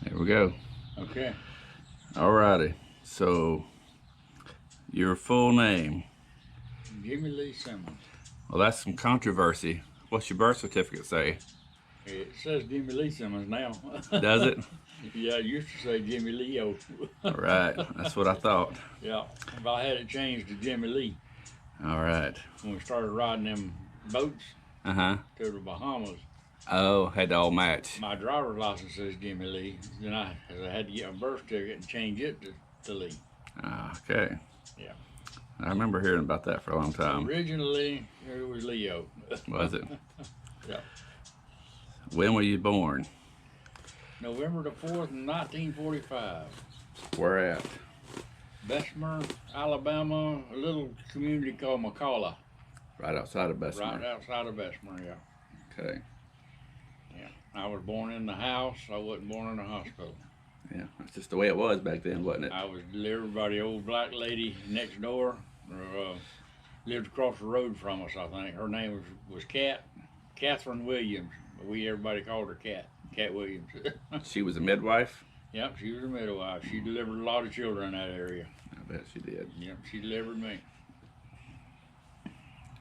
There we go. Okay. Alrighty. So, your full name. Jimmy Lee Simmons. Well, that's some controversy. What's your birth certificate say? It says Jimmy Lee Simmons now. Does it? Yeah, it used to say Jimmy Leo. Right. That's what I thought. Yeah, but I had it changed to Jimmy Lee All right. when we started riding them boats Uh huh. to the Bahamas. Oh, had to all match. My driver's license says Jimmy Lee. Then I had to get my birth certificate and change it to Lee. Okay. Yeah. I remember hearing about that for a long time. Originally, it was Leo. Was it? Yeah. When were you born? November the 4th, 1945. Where at? Bessemer, Alabama, a little community called McCalla. Right outside of Bessemer. Right outside of Bessemer, yeah. Okay. Yeah. I was born in the house. I wasn't born in the hospital. Yeah, that's just the way it was back then, wasn't it? I was delivered by the old black lady next door. Lived across the road from us, I think. Her name was Catherine Williams. Everybody called her Cat Williams. She was a midwife? Yep, she was a midwife. She delivered a lot of children in that area. I bet she did. Yep, she delivered me.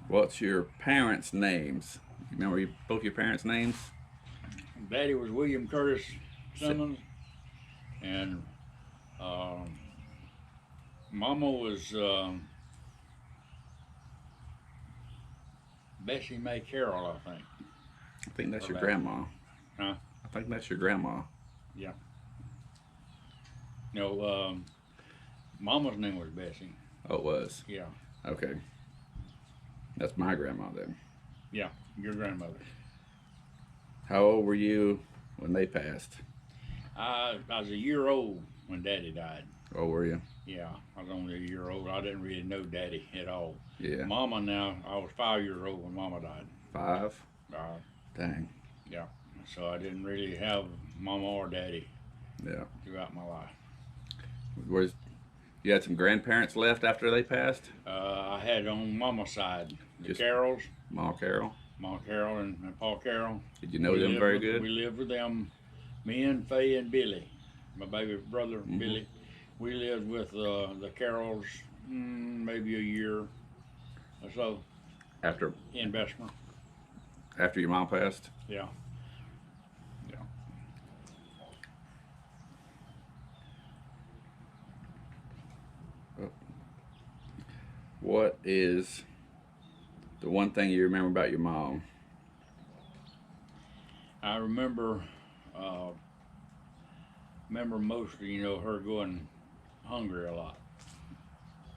What's your parents' names? You remember both your parents' names? Daddy was William Curtis Simmons, and Mama was Bessie Mae Carroll, I think. I think that's your grandma. Huh? I think that's your grandma. Yeah. No, Mama's name was Bessie. Oh, it was? Yeah. Okay. That's my grandma then. Yeah, your grandmother. How old were you when they passed? I was a year old when Daddy died. Oh, were you? Yeah, I was only a year old. I didn't really know Daddy at all. Yeah. Mama now, I was 5 years old when Mama died. 5? Dang. Yeah. So I didn't really have Mama or Daddy. Yeah. Throughout my life. You had some grandparents left after they passed? I had on Mama's side the Just Carrolls. Ma Carroll? Ma Carroll and Pa Carroll. Did you know them very good? We lived with them, me and Faye and Billy, my baby brother Billy. We lived with the Carrolls maybe a year or so. After? In Bessemer. After your mom passed? Yeah. Yeah. What is the one thing you remember about your mom? I remember mostly, her going hungry a lot.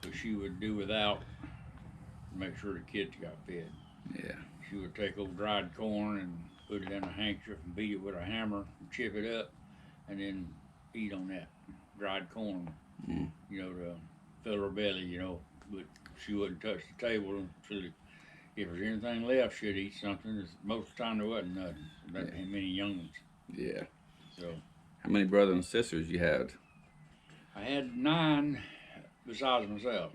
But she would do without to make sure the kids got fed. Yeah. She would take old dried corn and put it in a handkerchief and beat it with a hammer and chip it up and then eat on that dried corn, to fill her belly, but she wouldn't touch the table until if there's anything left, she'd eat something. Most of the time there wasn't nothing. There wasn't many young ones. Yeah. So. How many brothers and sisters you had? I had 9 besides myself.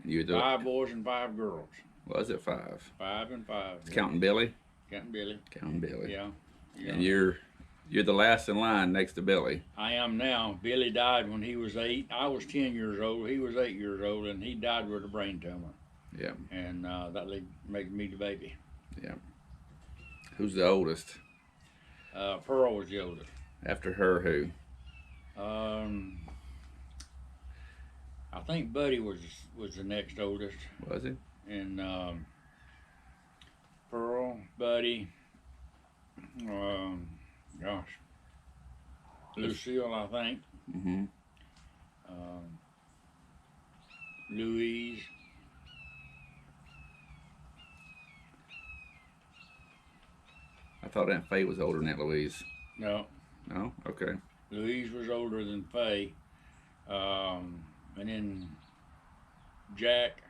And you 5 boys and 5 girls. Was it 5? 5 and 5. Counting Billy? Counting Billy. Counting Billy. Yeah. And you're the last in line next to Billy. I am now. Billy died when he was 8. I was 10 years old. He was 8 years old, and he died with a brain tumor. Yeah. And that made me the baby. Yeah. Who's the oldest? Pearl was the oldest. After her, who? I think Buddy was the next oldest. Was he? And Pearl, Buddy, Lucille, I think. Louise. I thought Aunt Faye was older than Aunt Louise. No. No? Okay. Louise was older than Faye. And then Jack.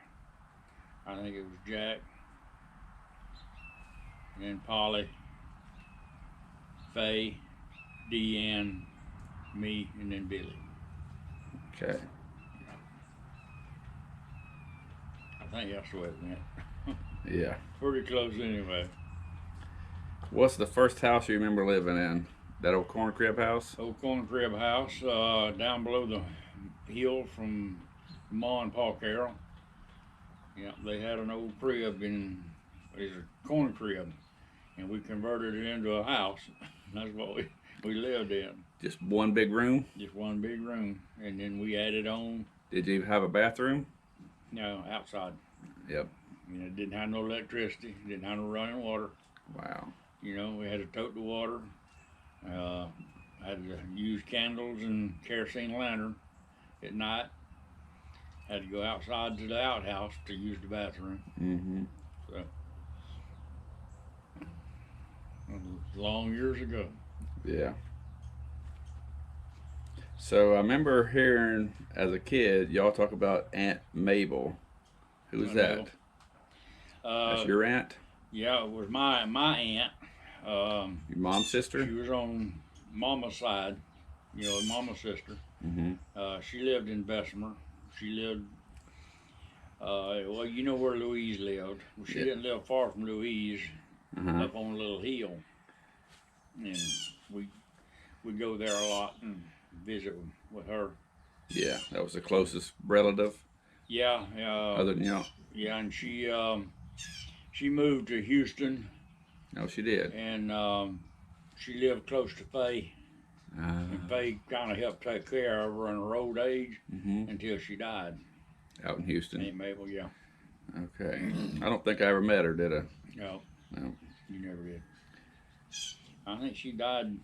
I think it was Jack. And then Polly, Faye, Diane, me, and then Billy. Okay. I think that's the way it went. Yeah. Pretty close anyway. What's the first house you remember living in? That old corn crib house? Old corn crib house down below the hill from Ma and Pa Carroll. Yeah, they had an old crib in, it's a corn crib, and we converted it into a house. That's what we lived in. Just one big room? Just one big room, and then we added on. Did you have a bathroom? No, outside. Yep. You know, it didn't have no electricity, didn't have no running water. Wow. You know, we had to tote the water. Had to use candles and kerosene lantern at night. Had to go outside to the outhouse to use the bathroom. Mm-hmm. So, long years ago. Yeah. So I remember hearing as a kid y'all talk about Aunt Mabel. Who's that? Mabel. That's your aunt? Yeah, it was my aunt. Your mom's sister? She was on Mama's side, you know, Mama's sister. Mm-hmm. She lived in Bessemer. She lived, well, you know where Louise lived. Well, she didn't live far from Louise, up on a little hill. And we go there a lot and visit with her. Yeah, that was the closest relative. Yeah. Other than y'all. Yeah, and she moved to Houston. No, she did. And she lived close to Faye. And Faye kind of helped take care of her in her old age until she died. Out in Houston. Aunt Mabel, yeah. Okay. I don't think I ever met her, did I? No. No. You never did. I think she died.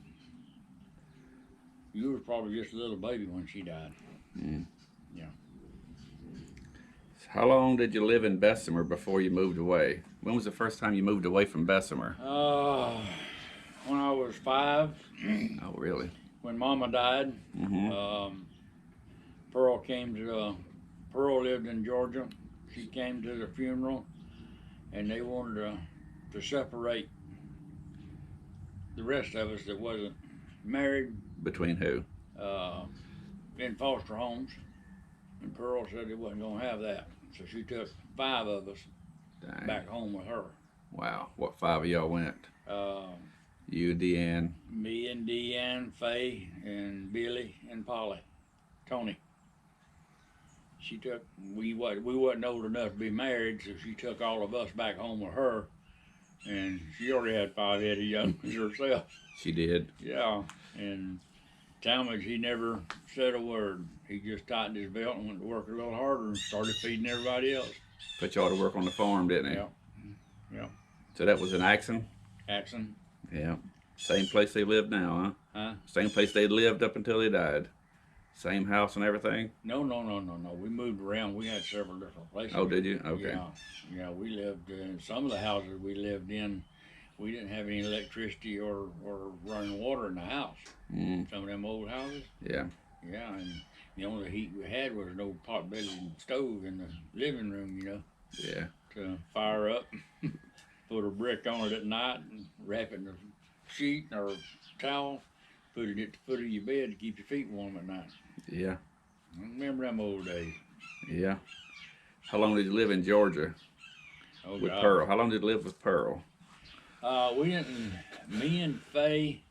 You were probably just a little baby when she died. Mm. Yeah. How long did you live in Bessemer before you moved away? When was the first time you moved away from Bessemer? When I was 5. Oh, really? When Mama died, Pearl Pearl lived in Georgia. She came to the funeral, and they wanted to separate the rest of us that wasn't married. Between who? In foster homes. And Pearl said they wasn't going to have that. So she took 5 of us back home with her. Wow. What 5 of y'all went? You, Diane. Me and Diane, Faye, and Billy, and Polly. Tony. She took, we wasn't old enough to be married, so she took all of us back home with her. And she already had 5 head of youngsters herself. She did? Yeah. And Talmadge, he never said a word. He just tightened his belt and went to work a little harder and started feeding everybody else. Put y'all to work on the farm, didn't he? Yeah. Yeah. So that was in Axon? Axon. Yeah. Same place they live now, huh? Huh? Same place they lived up until they died. Same house and everything? No. We moved around. We had several different places. Oh, did you? Okay. Yeah, we lived in some of the houses we lived in. We didn't have any electricity or running water in the house. Mm. Some of them old houses. Yeah. Yeah, and the only heat we had was an old pot-bellied stove in the living room, you know. Yeah. To fire up, put a brick on it at night, and wrap it in a sheet or towel, put it at the foot of your bed to keep your feet warm at night. Yeah. I remember them old days. Yeah. How long did you live in Georgia with Pearl? How long did you live with Pearl? We didn't, me and Faye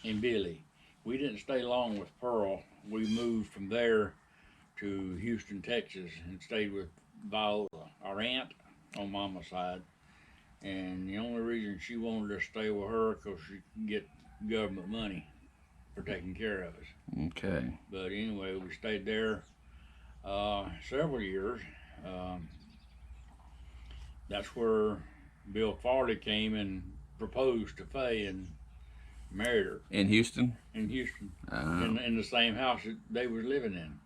and Billy, we didn't stay long with Pearl. We moved from there to Houston, Texas, and stayed with Viola, our aunt on Mama's side. And the only reason she wanted us to stay with her because she could get government money for taking care of us. Okay. But anyway, we stayed there several years. That's where Bill Farley came and proposed to Faye and married her. In Houston? In Houston. In the same house that they was living in.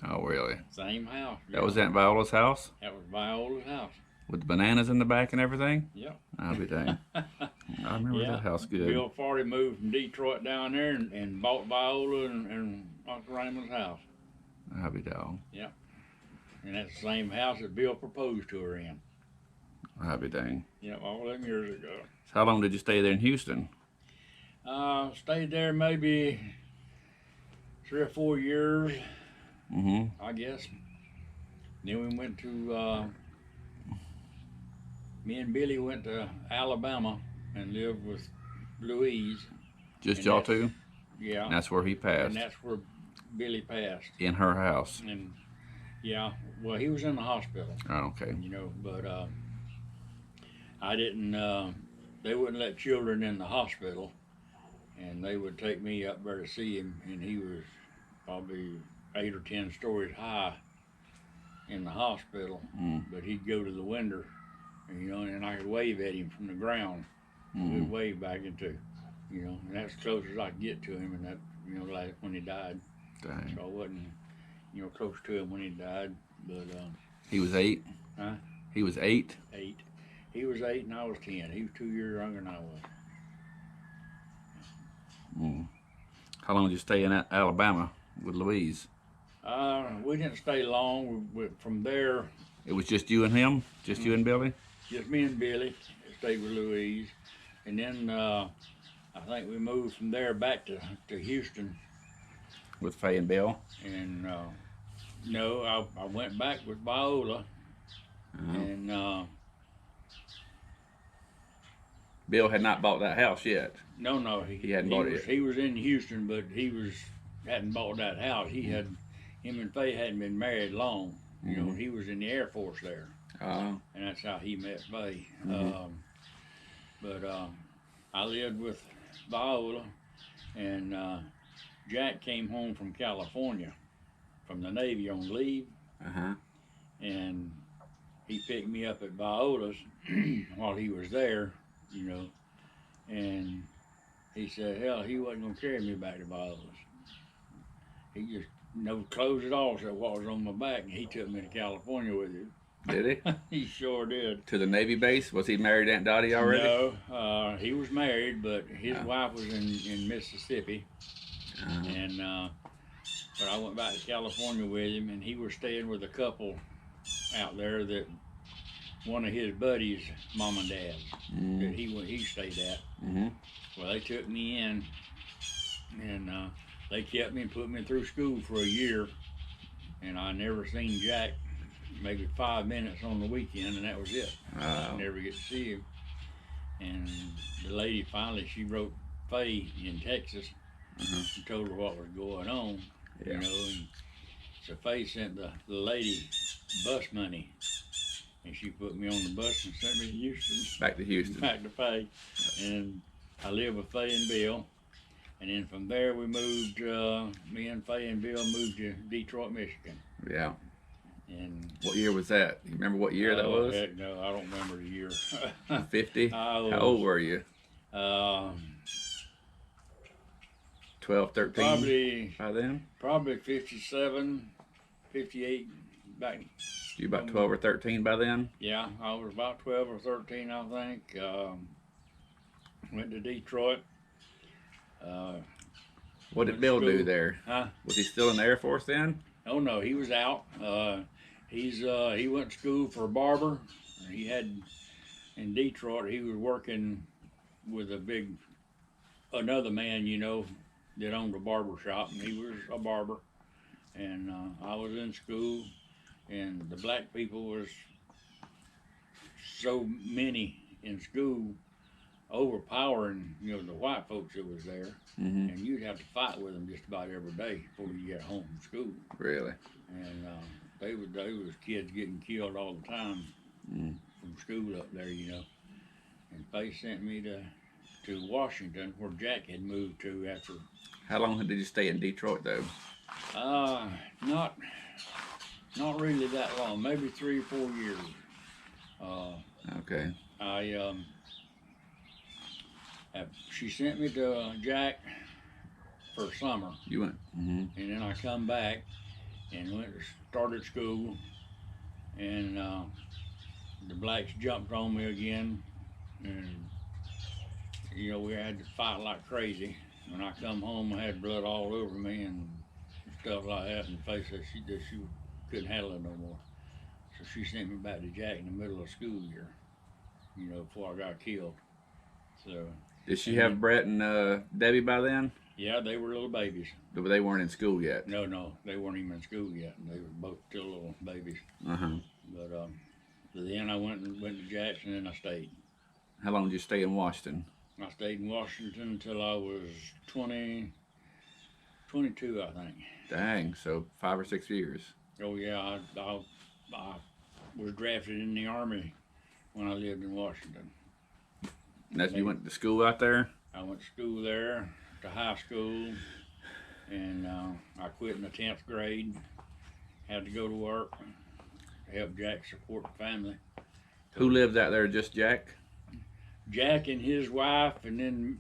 Oh, really? Same house. That was Aunt Viola's house? That was Viola's house. With the bananas in the back and everything? Yep. I'll be dang. I remember that house good. Bill Farley moved from Detroit down there and bought Viola and Uncle Raymond's house. I'll be dog. Yep. And that's the same house that Bill proposed to her in. I'll be dang. Yep, all them years ago. So how long did you stay there in Houston? Stayed there maybe 3 or 4 years, I guess. Then we went to, me and Billy went to Alabama and lived with Louise. Just y'all two? Yeah. And that's where he passed. And that's where Billy passed. In her house. And yeah, well, he was in the hospital. Oh, okay. You know, but I didn't. They wouldn't let children in the hospital, and they would take me up there to see him, and he was probably 8 or 10 stories high in the hospital. But he'd go to the window, you know, and I could wave at him from the ground. We'd wave back into, you know, and that's as close as I could get to him. And that, you know, like when he died. Dang. So I wasn't, you know, close to him when he died. But he was 8. Huh? He was 8. 8. He was 8 and I was 10. He was 2 years younger than I was. How long did you stay in Alabama with Louise? We didn't stay long. From there, it was just you and him? Just you and Billy? Just me and Billy stayed with Louise. And then I think we moved from there back to Houston. With Faye and Bill? And no, I went back with Viola. And Bill had not bought that house yet. No, he hadn't bought it yet. He was in Houston, but hadn't bought that house. Him and Faye hadn't been married long. You know, he was in the Air Force there, and that's how he met Faye. But I lived with Viola, and Jack came home from California, from the Navy on leave, and he picked me up at Viola's while he was there, you know, and he said, hell, he wasn't going to carry me back to Viola's. He just no clothes at all, said what was on my back, and he took me to California with him. Did he? He sure did. To the Navy base? Was he married to Aunt Dottie already? No, he was married, but his wife was in Mississippi. And but I went back to California with him, and he was staying with a couple out there that one of his buddies' mom and dad that he stayed at. Well, they took me in, and they kept me and put me through school for a year, and I never seen Jack maybe 5 minutes on the weekend, and that was it. I never get to see him. And the lady finally, she wrote Faye in Texas and told her what was going on, you know, and so Faye sent the lady bus money, and she put me on the bus and sent me to Houston. Back to Houston. Back to Faye. And I lived with Faye and Bill. And then from there we moved, me and Faye and Bill moved to Detroit, Michigan. Yeah. And what year was that? You remember what year that was? Heck no, I don't remember the year. 50? How old were you? 12, 13? Probably. By then? Probably 57, 58 back. You about 12 or 13 by then? Yeah, I was about 12 or 13, I think. Went to Detroit. What did Bill do there? Huh? Was he still in the Air Force then? Oh no, he was out. He went to school for a barber. He had in Detroit. He was working with another man, you know, that owned a barber shop, and he was a barber. And I was in school, and the black people was so many in school, overpowering, you know, the white folks that was there, and you'd have to fight with them just about every day before you get home from school. Really? And they was kids getting killed all the time from school up there, you know. And they sent me to Washington, where Jack had moved to after. How long did you stay in Detroit though? Not really that long. Maybe 3 or 4 years. Okay. She sent me to Jack for summer. You went. And then I come back and started school, and the blacks jumped on me again, and you know, we had to fight like crazy. When I come home, I had blood all over me and stuff like that, and Faye said she couldn't handle it no more. So she sent me back to Jack in the middle of school year, you know, before I got killed. So. Did she have Brett and Debbie by then? Yeah, they were little babies. But they weren't in school yet? No, they weren't even in school yet. They were both still little babies. But so then I went to Jackson, and I stayed. How long did you stay in Washington? I stayed in Washington until I was 20, 22, I think. Dang, so 5 or 6 years. Oh yeah, I was drafted in the Army when I lived in Washington. And that's you went to school out there? I went to school there, to high school, and I quit in the 10th grade. Had to go to work to help Jack support the family. Who lived out there? Just Jack? Jack and his wife, and then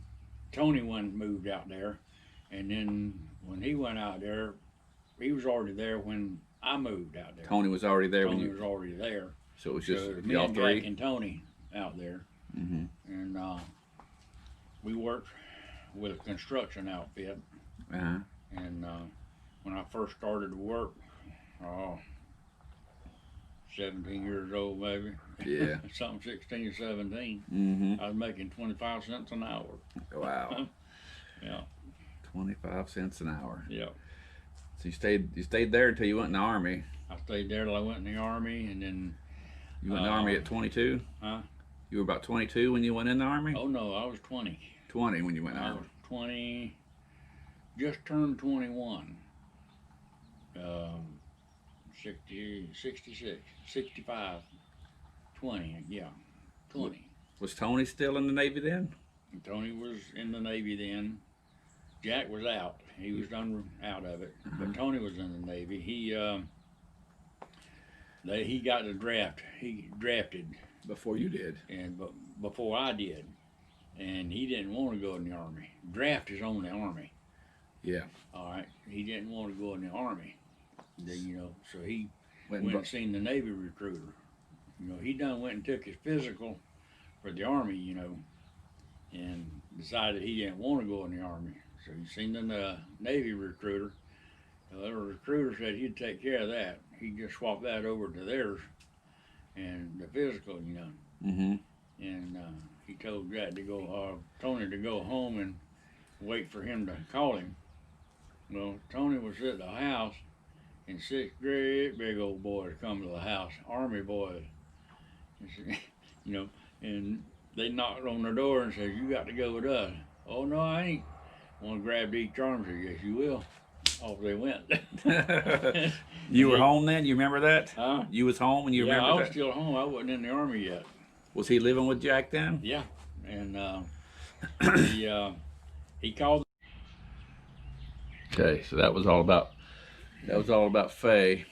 Tony moved out there. And then when he went out there, he was already there when I moved out there. Tony was already there Tony when you. was already there. So it was just So me y'all and three. Jack and Tony out there, Mm-hmm. and we worked with a construction outfit. Uh-huh. And when I first started to work, 17 years old maybe. Yeah. Something 16 or 17. Mm-hmm. I was making 25 cents an hour. Wow. Yeah. 25 cents an hour. Yeah. So you stayed there until you went in the Army. I stayed there till I went in the Army, and then. You went in the Army at 22? Huh? You were about 22 when you went in the Army? Oh no, I was 20. 20 when you went in the I Army. was 20, just turned 21. 60, 66, 65, 20, yeah, 20. Was Tony still in the Navy then? And Tony was in the Navy then. Jack was out. He was done out of it. But Tony was in the Navy. He got the draft. He drafted, Before you did. but before I did, and he didn't want to go in the Army. Draft is only Army. Yeah. All right. He didn't want to go in the Army. So he Went went and seen the Navy recruiter. He went and took his physical for the Army, and decided he didn't want to go in the Army. So he seen the Navy recruiter. The recruiter said he'd take care of that. He just swapped that over to theirs and the physical, Mm-hmm. And he told Jack to go, Tony to go home and wait for him to call him. Well, Tony was at the house, and 6 great big old boys come to the house, Army boys, and they knocked on the door and said, "You got to go with us." "Oh no, I ain't." One grabbed each arm and said, "Yes, you will." Off they went. You were home then? You remember that? Huh? You was home and you Yeah, remember I was that? still home. I wasn't in the Army yet. Was he living with Jack then? Yeah, and he called. Okay, so that was all about Faye.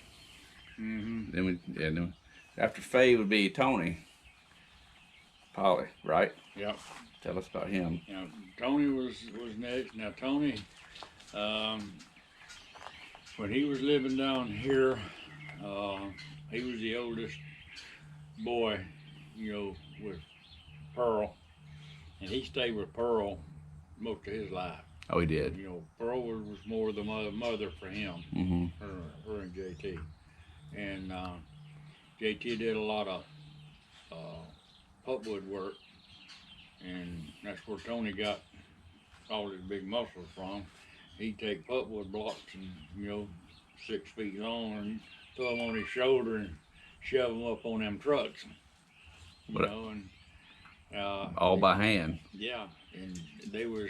Mm-hmm. Then after Faye would be Tony. Polly, right? Yep. Tell us about him. Tony was next. Now Tony, when he was living down here, he was the oldest boy, with Pearl, and he stayed with Pearl most of his life. Oh, he did. Pearl was more the mother for him, Mm-hmm. her and JT, and JT did a lot of pulpwood work, and that's where Tony got all his big muscles from. He'd take pulpwood blocks and 6 feet long and throw them on his shoulder and shove them up on them trucks. All by hand. Yeah, and they was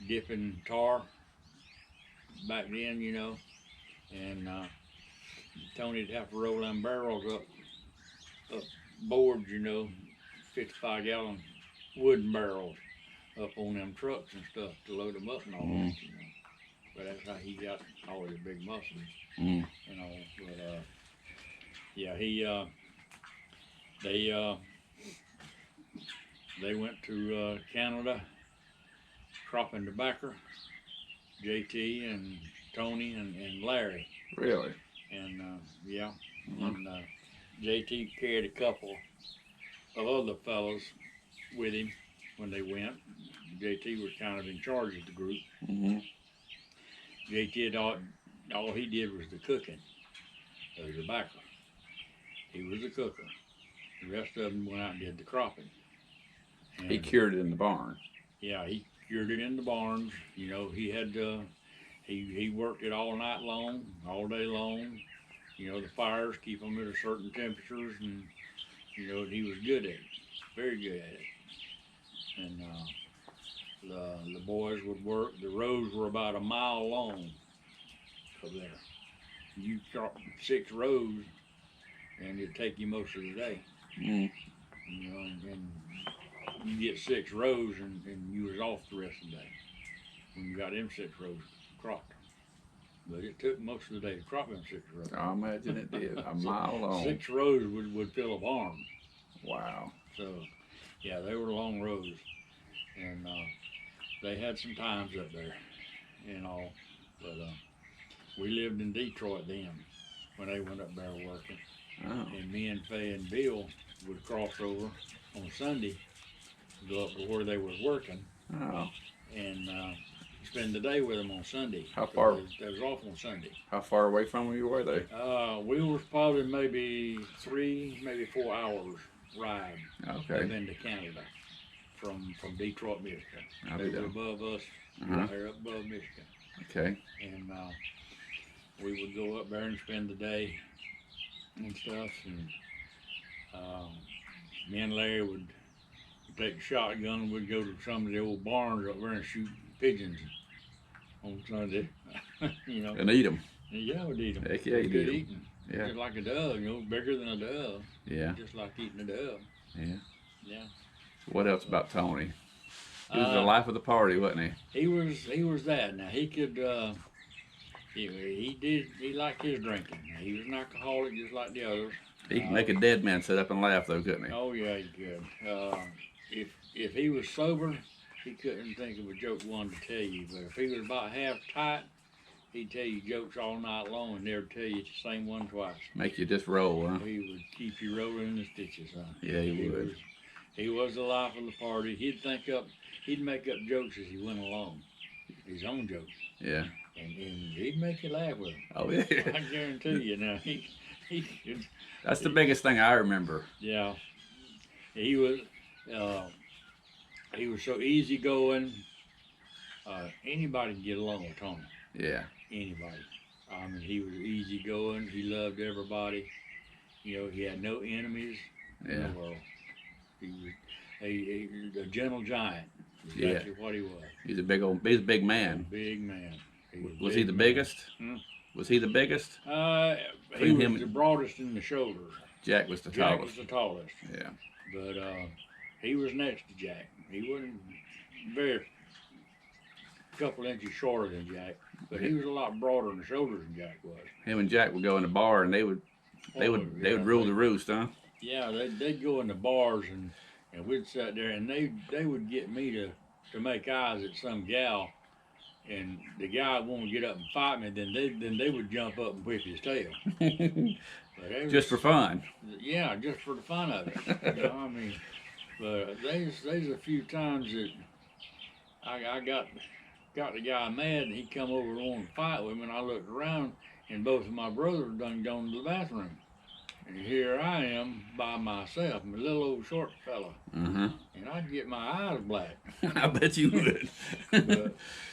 dipping tar back then, and Tony'd have to roll them barrels up boards, 55-gallon wooden barrels up on them trucks and stuff to load them up and all that, But that's how he got all his big muscles and all. But yeah, they went to Canada cropping tobacco, JT and Tony and Larry. Really? And and JT carried a couple of other fellows with him when they went. JT was kind of in charge of the group. Mm-hmm. JT all he did was the cooking of the tobacco. He was the cooker. The rest of them went out and did the cropping. And He cured it in the barn. yeah, he cured it in the barns. He had he worked it all night long, all day long. The fires keep them at a certain temperatures, and he was good at it, very good at it. And The boys would work. The rows were about a mile long up there. You drop 6 rows, and it'd take you most of the day. Mm. You know, and you get 6 rows, and you was off the rest of the day when you got them 6 rows cropped. But it took most of the day to crop them 6 rows. I imagine it did. A mile long. 6 rows would fill a barn. Wow. So, yeah, they were long rows, and they had some times up there and all. But we lived in Detroit then when they went up there working. Oh. And me and Faye and Bill would cross over on Sunday, go up to where they was working, Oh. and spend the day with them on Sunday. How far? They was off on Sunday. How far away from you were they? We were probably maybe 3, maybe 4 hours ride Okay. up into Canada from Detroit, Michigan. They were above us. They're up above Michigan. Okay. And we would go up there and spend the day and stuff. And me and Larry would take a shotgun and we'd go to some of the old barns up there and shoot pigeons on Sunday. You know. And eat them. Yeah, we'd eat them. Heck yeah, you good did. eating. Yeah. Just like a dove, you know, bigger than a dove. Yeah. Just like eating a dove. Yeah. Yeah. What else about Tony? He was the life of the party, wasn't he? He was that. Now he could he liked his drinking. He was an alcoholic just like the others. He could make a dead man sit up and laugh though, couldn't he? Oh yeah, he could. If he was sober, he couldn't think of a joke one to tell you. But if he was about half tight, he'd tell you jokes all night long and never tell you the same one twice. Make you just roll, huh? He would keep you rolling in the stitches, huh? Yeah, he would. He was the life of the party. He'd make up jokes as he went along, his own jokes. Yeah. And he'd make you laugh with them. Oh yeah. I guarantee you. Now he That's the biggest thing I remember. Yeah, he was so easygoing. Anybody can get along with Tony. Yeah. Anybody. I mean, he was easygoing. He loved everybody. You know, he had no enemies in the world. He was a gentle giant. Exactly what he was. He's a big man. Big man. Was he the biggest? Was he the biggest? He was the broadest in the shoulders. Jack was the Jack tallest. was the tallest. Yeah. But he was next to Jack. He wasn't very couple inches shorter than Jack, but he was a lot broader in the shoulders than Jack was. Him and Jack would go in the bar and they would rule the roost, huh? Yeah, they'd go in the bars and we'd sit there and they would get me to make eyes at some gal, and the guy won't get up and fight me. Then they would jump up and whip his tail. Just for fun. Yeah, just for the fun of it. You know, I mean, but there's a few times that I got the guy mad and he come over and wanted to fight with me, and I looked around and both of my brothers done gone to the bathroom. And here I am by myself, I'm a little old short fella. And I'd get my eyes black. I bet you would.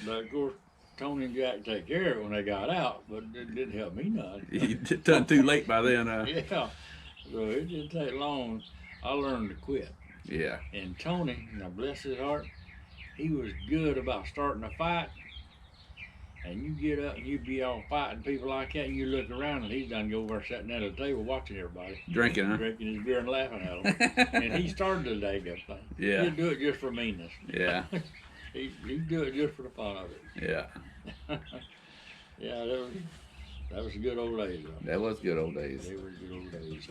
but of course, Tony and Jack take care of it when they got out, but it didn't help me none. It done too late by then. Yeah, so it didn't take long. I learned to quit. Yeah. And Tony, now bless his heart, he was good about starting a fight. And you get up and you be all fighting people like that, and you look around and he's done go over sitting at the table watching everybody. Drinking, huh? Drinking his beer and laughing at them. And he started the day good thing. Yeah. He'd do it just for meanness. Yeah. He'd do it just for the fun of it. Yeah. Yeah, that was the good old days, though. That was good old days. They were good old days.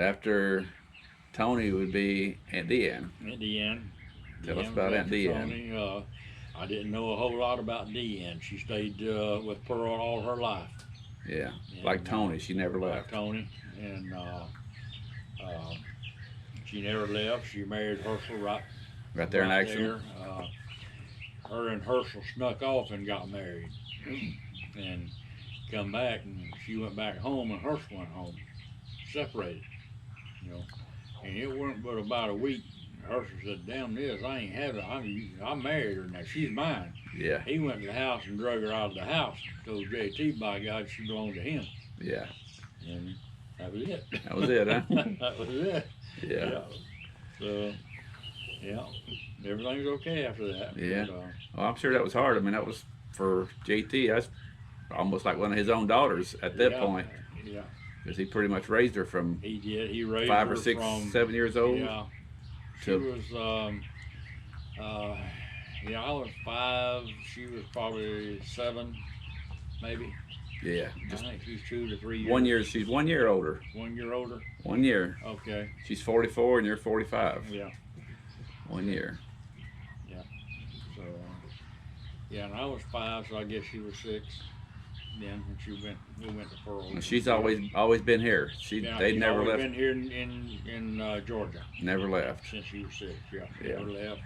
After Tony would be Aunt Diane. Aunt Diane. Tell us about Aunt Diane. Tony, I didn't know a whole lot about Diane. She stayed with Pearl all her life. Yeah, and, like Tony, she never like left. Tony, and she never left. She married Herschel right there in action. There. Her and Herschel snuck off and got married, and come back, and she went back home, and Herschel went home, separated, you know. And it weren't but about a week. Herschel said, "Damn this, I ain't having it. I married her now. She's mine." Yeah. He went to the house and drug her out of the house. Told JT, by God, she belonged to him. Yeah. And that was it. That was it, huh? That was it. Yeah. So, Yeah, everything's okay after that. Yeah. But, Well, I'm sure that was hard. I mean, that was for JT. That's almost like one of his own daughters at that yeah, point, yeah, because he pretty much raised her from he did. He raised 5 or her 6, from 7 years old yeah. She to was uh, yeah. I was 5. She was probably 7, maybe. yeah, I just think she's 2 to 3 years. 1 year. She's 1 year older. 1 year older. 1 year. Okay. She's 44 and you're 45. Yeah. 1 year. Yeah. So yeah, and I was 5, so I guess she was 6. Then when we went to Pearl. And she's always been here. Yeah, They she's never always left. been here in Georgia Never left. since she was 6. Yeah, Yeah. never left.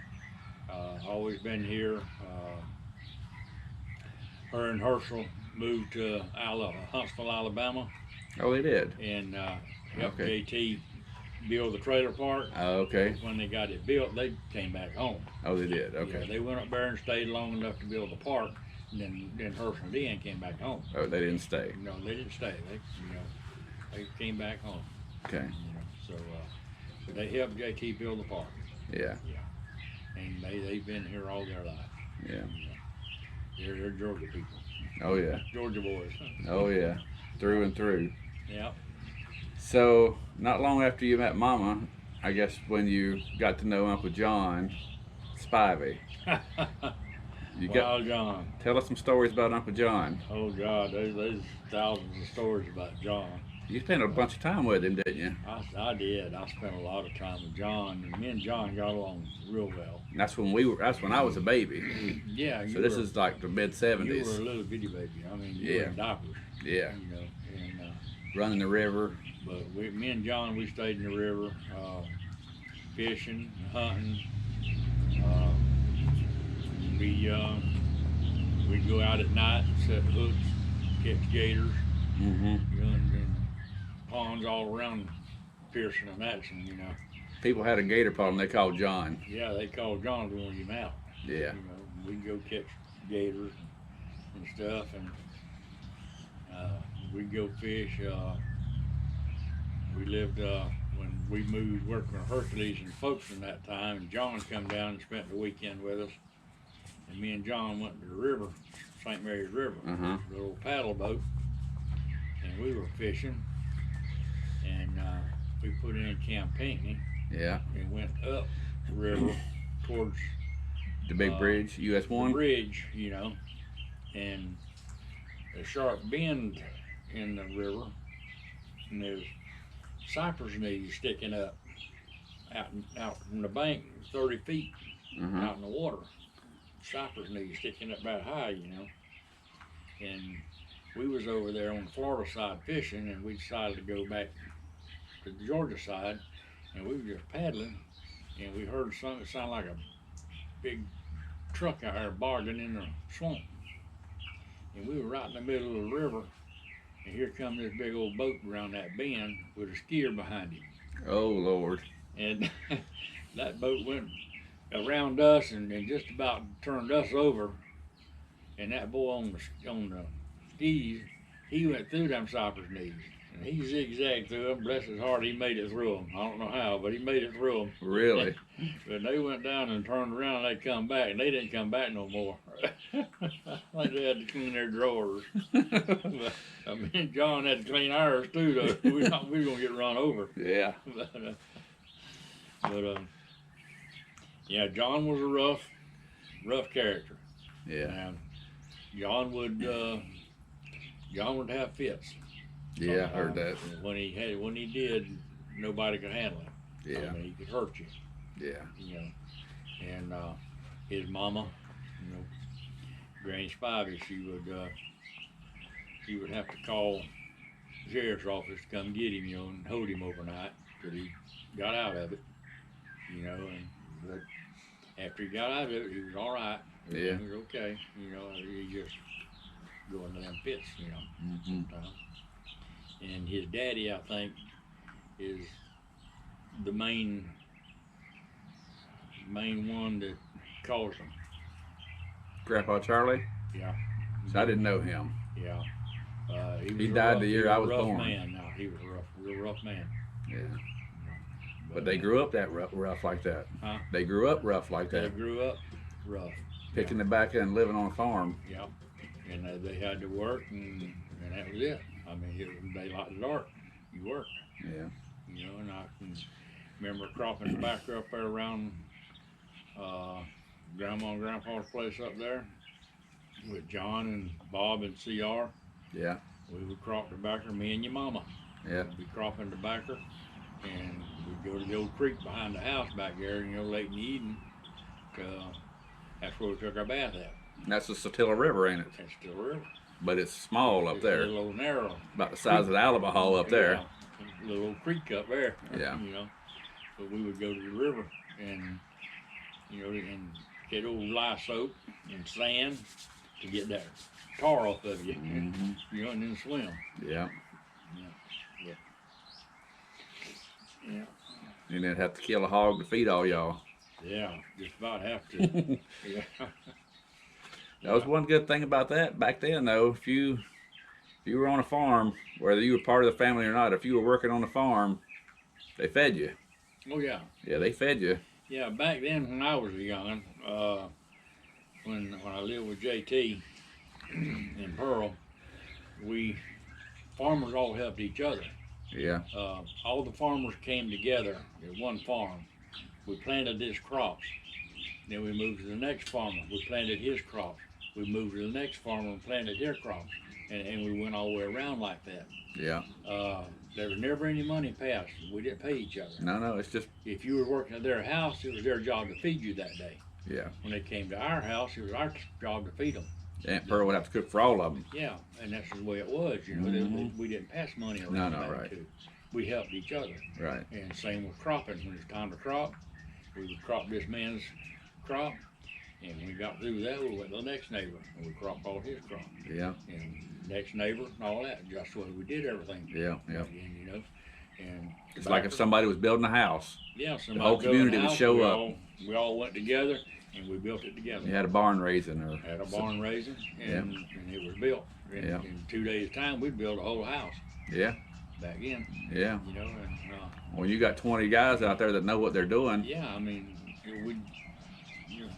Always been here. Her and Herschel moved to Huntsville, Alabama, Oh, they did. and helped Okay. JT build the trailer park. Okay. When they got it built, they came back home. Oh, they did. Yeah, Okay. they went up there and stayed long enough to build the park, and then Herschel and Diane came back home. Oh, they didn't stay. No, they didn't stay. They came back home. Okay. So they helped JT build the park. Yeah. And they've been here all their life. Yeah. They're Georgia people. Oh yeah. Georgia boys. Oh yeah. Through and through. Yeah. So not long after you met Mama, I guess when you got to know Uncle John, Spivey. Wild John. Tell us some stories about Uncle John. Oh God, there's thousands of stories about John. You spent a bunch of time with him, didn't you? I did. I spent a lot of time with John, and me and John got along real well. And that's when I was a baby. Yeah. So this is like the mid You were '70s. a little bitty baby. I mean, you were in diapers. Yeah. And Running the river. but me and John, we stayed in the river, fishing, hunting. We'd go out at night and set hooks, catch gators, Mm-hmm. and ponds all around Pearson and Madison. People had a gator problem. They called John. Yeah, they called John to warn him out. Yeah. We'd go catch gators and stuff, and we'd go fish. We lived when we moved working with Hercules and Folkestone that time, and John come down and spent the weekend with us. And me and John went to the river, St. Mary's River, Uh-huh. the little paddle boat, and we were fishing. And we put in Camp Pinckney Yeah. and went up the river towards The big bridge, US the 1. bridge, and a sharp bend in the river, and there's cypress knees sticking up out from the bank 30 feet Uh-huh. out in the water. Cypress knees sticking up about high, and we was over there on the Florida side fishing, and we decided to go back to the Georgia side, and we were just paddling, and we heard something that sounded like a big truck out there barging in the swamp, and we were right in the middle of the river, and here come this big old boat around that bend with a skier behind him, Oh Lord. and that boat went around us and just about turned us over, and that boy on the skis, he went through them cypress knees, and he zigzagged through them. Bless his heart, he made it through them. I don't know how, but he made it through them. Really? But they went down and turned around, and they come back, and they didn't come back no more. Like they had to clean their drawers. But, me and John had to clean ours too, though. We were gonna get run over. Yeah. But yeah, John was a rough character. Yeah. And John would have fits. Yeah, I heard that. When he did, nobody could handle him. Yeah. I mean, he could hurt you. Yeah. And his mama, Granny Spivey, she would have to call the sheriff's office to come get him, and hold him overnight till he got out of it, but after he got out of it, he was all right. Yeah. He was okay, he just go into them fits, Mm-hmm. sometimes. And his daddy, I think, is the main one that caused him. Grandpa Charlie? Yeah. So I didn't know him. Yeah. He Died the year I was born. Man. No, he was a real rough man. Yeah. But they grew up that rough like that. Huh? They grew up rough like They that. grew up rough. Picking tobacco and living on a farm. Yeah. And they had to work, and that was it. I mean, it was daylight to dark. You worked. Yeah. You know, and I can remember cropping tobacco up there around Grandma and Grandpa's place up there with John and Bob and CR. Yeah. We would crop tobacco, me and your mama. Yeah. We'd be cropping tobacco, and we'd go to the old creek behind the house back there, you know, late in the evening. That's where we took our bath at. That's the Satilla River, ain't it? That's still a river. But it's small up It's there. a little old narrow. About the size of the Alabama up there. Yeah, little old creek up there. Yeah. You know, but we would go to the river and, you know, and get old lye soap and sand to get that tar off of you. Mm-hmm. You know, and then swim. Yeah. Yeah. Yeah. And then have to kill a hog to feed all y'all. Yeah, just about have to. Yeah. That was one good thing about that back then, though. If you were on a farm, whether you were part of the family or not, if you were working on the farm, they fed you. Oh yeah. Yeah, they fed you. Yeah, back then when I was a young'un, when I lived with JT in Pearl, farmers all helped each other. Yeah. All the farmers came together at one farm. We planted his crops. Then we moved to the next farmer. We planted his crops. We moved to the next farmer and planted their crops. And we went all the way around like that. Yeah. There was never any money passed. We didn't pay each other. No, it's just. If you were working at their house, it was their job to feed you that day. Yeah. When they came to our house, it was our job to feed them. Aunt Pearl would have to cook for all of them. Yeah, and that's the way it was. You know, Mhm. we didn't pass money around. No, back right. too. We helped each other. Right. And same with cropping. When it's time to crop, we would crop this man's crop, and when we got through that, we went to the next neighbor and we cropped all his crop. Yeah. And next neighbor and all that. Just the way we did everything. Yeah. Yeah. And, you know, and It's like if somebody was building a house. yeah, the whole community would show up. We all went together and we built it together. You had a barn raising or. Had a barn raising, and it was built. In 2 days' time, we'd build a whole house Yeah. back in. Yeah. You know, and When you got 20 guys out there that know what they're doing. yeah, I mean,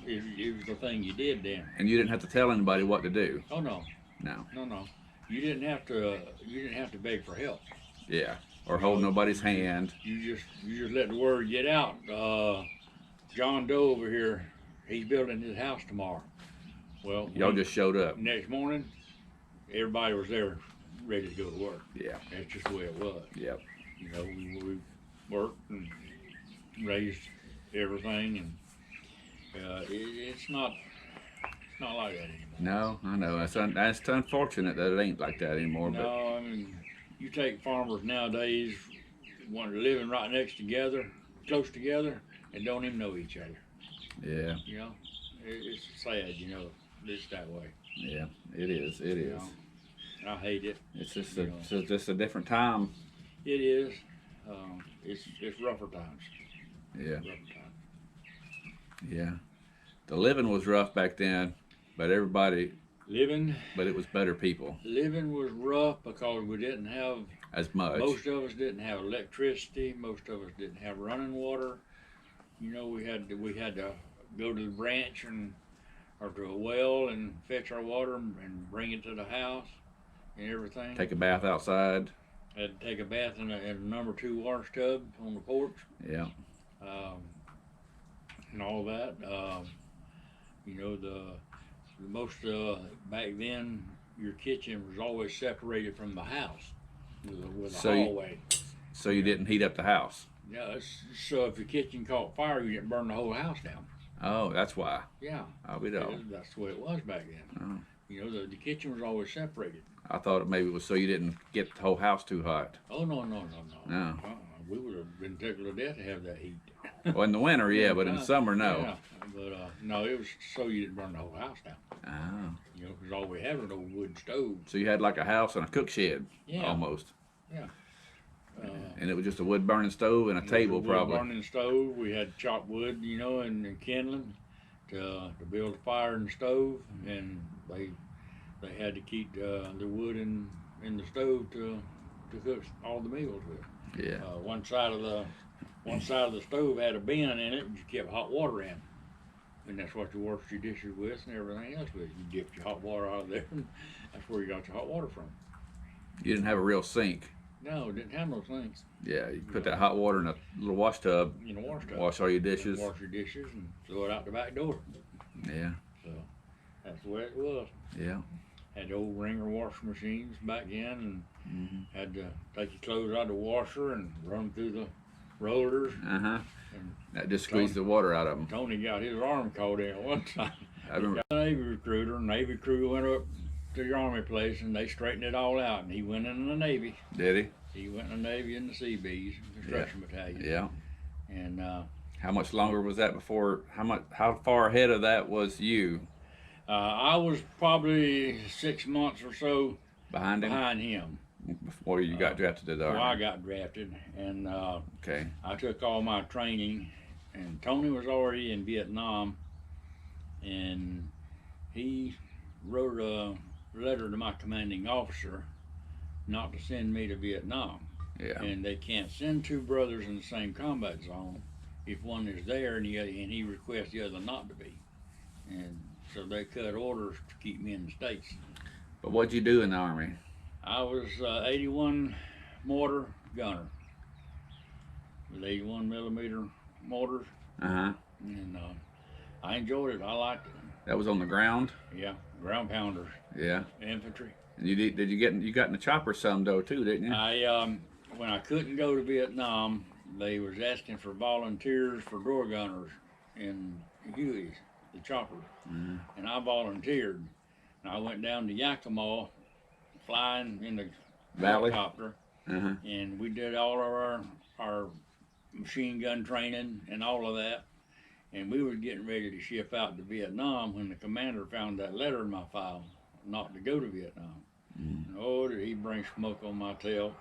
it was the thing you did then. And you didn't have to tell anybody what to do. Oh no, No. no, you didn't have to. You didn't have to beg for help. Yeah. Or hold nobody's hand. You just let the word get out. John Doe over here, he's building his house tomorrow. Well, Y'all just showed up. next morning, everybody was there, ready to go to work. Yeah. That's just the way it was. Yep. You know, we worked and raised everything, and it's not like that anymore. No, I know. That's unfortunate that it ain't like that anymore. But No, I mean, you take farmers nowadays, living right next together, close together, and don't even know each other. yeah, You know, it's sad. You know, it's that way. yeah, it is. It You is. know, I hate it. It's just you know. just a different time. It is. It's rougher times. Yeah, Rougher times. yeah. The living was rough back then, but it was better people Living was rough because we didn't have. as much. Most of us didn't have electricity. Most of us didn't have running water. You know, we had to go to the branch or to a well and fetch our water and bring it to the house and everything. Take a bath outside. Had to take a bath in a number 2 wash tub on the porch, Yeah, and all that. You know, the most back then, your kitchen was always separated from the house with a So you- hallway. so you didn't heat up the house. Yeah, so if your kitchen caught fire, you didn't burn the whole house down. Oh, that's why. Yeah, I'll be dog. that's the way it was back then. Oh. You know, the kitchen was always separated. I thought maybe it was so you didn't get the whole house too hot. Oh, no. No. We would have been tickled to death to have that heat. Well, in the winter, yeah, but in the summer, no. Yeah, but no, it was so you didn't burn the whole house down. Oh. You know, because all we had was an old wood stove. So you had like a house and a cook shed, Yeah. almost. Yeah. And it was just a wood burning stove and a table, Wood probably. burning stove. We had chopped wood, you know, and kindling to build a fire in the stove, and they had to keep the wood in the stove to cook all the meals with. Yeah. One side of the one side of the stove had a bin in it, and you kept hot water in. And that's what you washed your dishes with and everything else with. You dipped your hot water out of there, and that's where you got your hot water from. You didn't have a real sink. No, didn't have no sinks. Yeah, you put that hot water in a little wash tub. In a wash tub. Wash all your dishes. Wash your dishes and throw it out the back door. Yeah. So that's the way it was. Yeah. Had the old wringer washing machines back in, and had to take your clothes out of the washer and run through the rollers. And that just squeezed the water out of them. Tony got his arm caught in one time. I remember. He got a Navy recruiter. Navy crew went up to the Army place, and they straightened it all out. And he went in the Navy. Did he? He went in the Navy in the Seabees construction battalion. Yeah. And how much longer was that before? How far ahead of that was you? I was probably 6 months or so behind him. Before you got drafted to the Army. Before I got drafted, and okay. I took all my training, and Tony was already in Vietnam, and he wrote a letter to my commanding officer not to send me to Vietnam. Yeah. And they can't send two brothers in the same combat zone if one is there and he requests the other not to be. And so they cut orders to keep me in the States. But what'd you do in the Army? I was 81 mortar gunner with 81 millimeter mortars. And I enjoyed it. I liked it. That was on the ground? Yeah, ground pounders. Yeah. Infantry. And you got in the chopper some though too, didn't you? I when I couldn't go to Vietnam, they was asking for volunteers for door gunners in Hueys, the choppers, and I volunteered. And I went down to Yakima, flying in the Valley helicopter, and we did all of our machine gun training and all of that. And we were getting ready to ship out to Vietnam when the commander found that letter in my file not to go to Vietnam. Oh, did he bring smoke on my tail?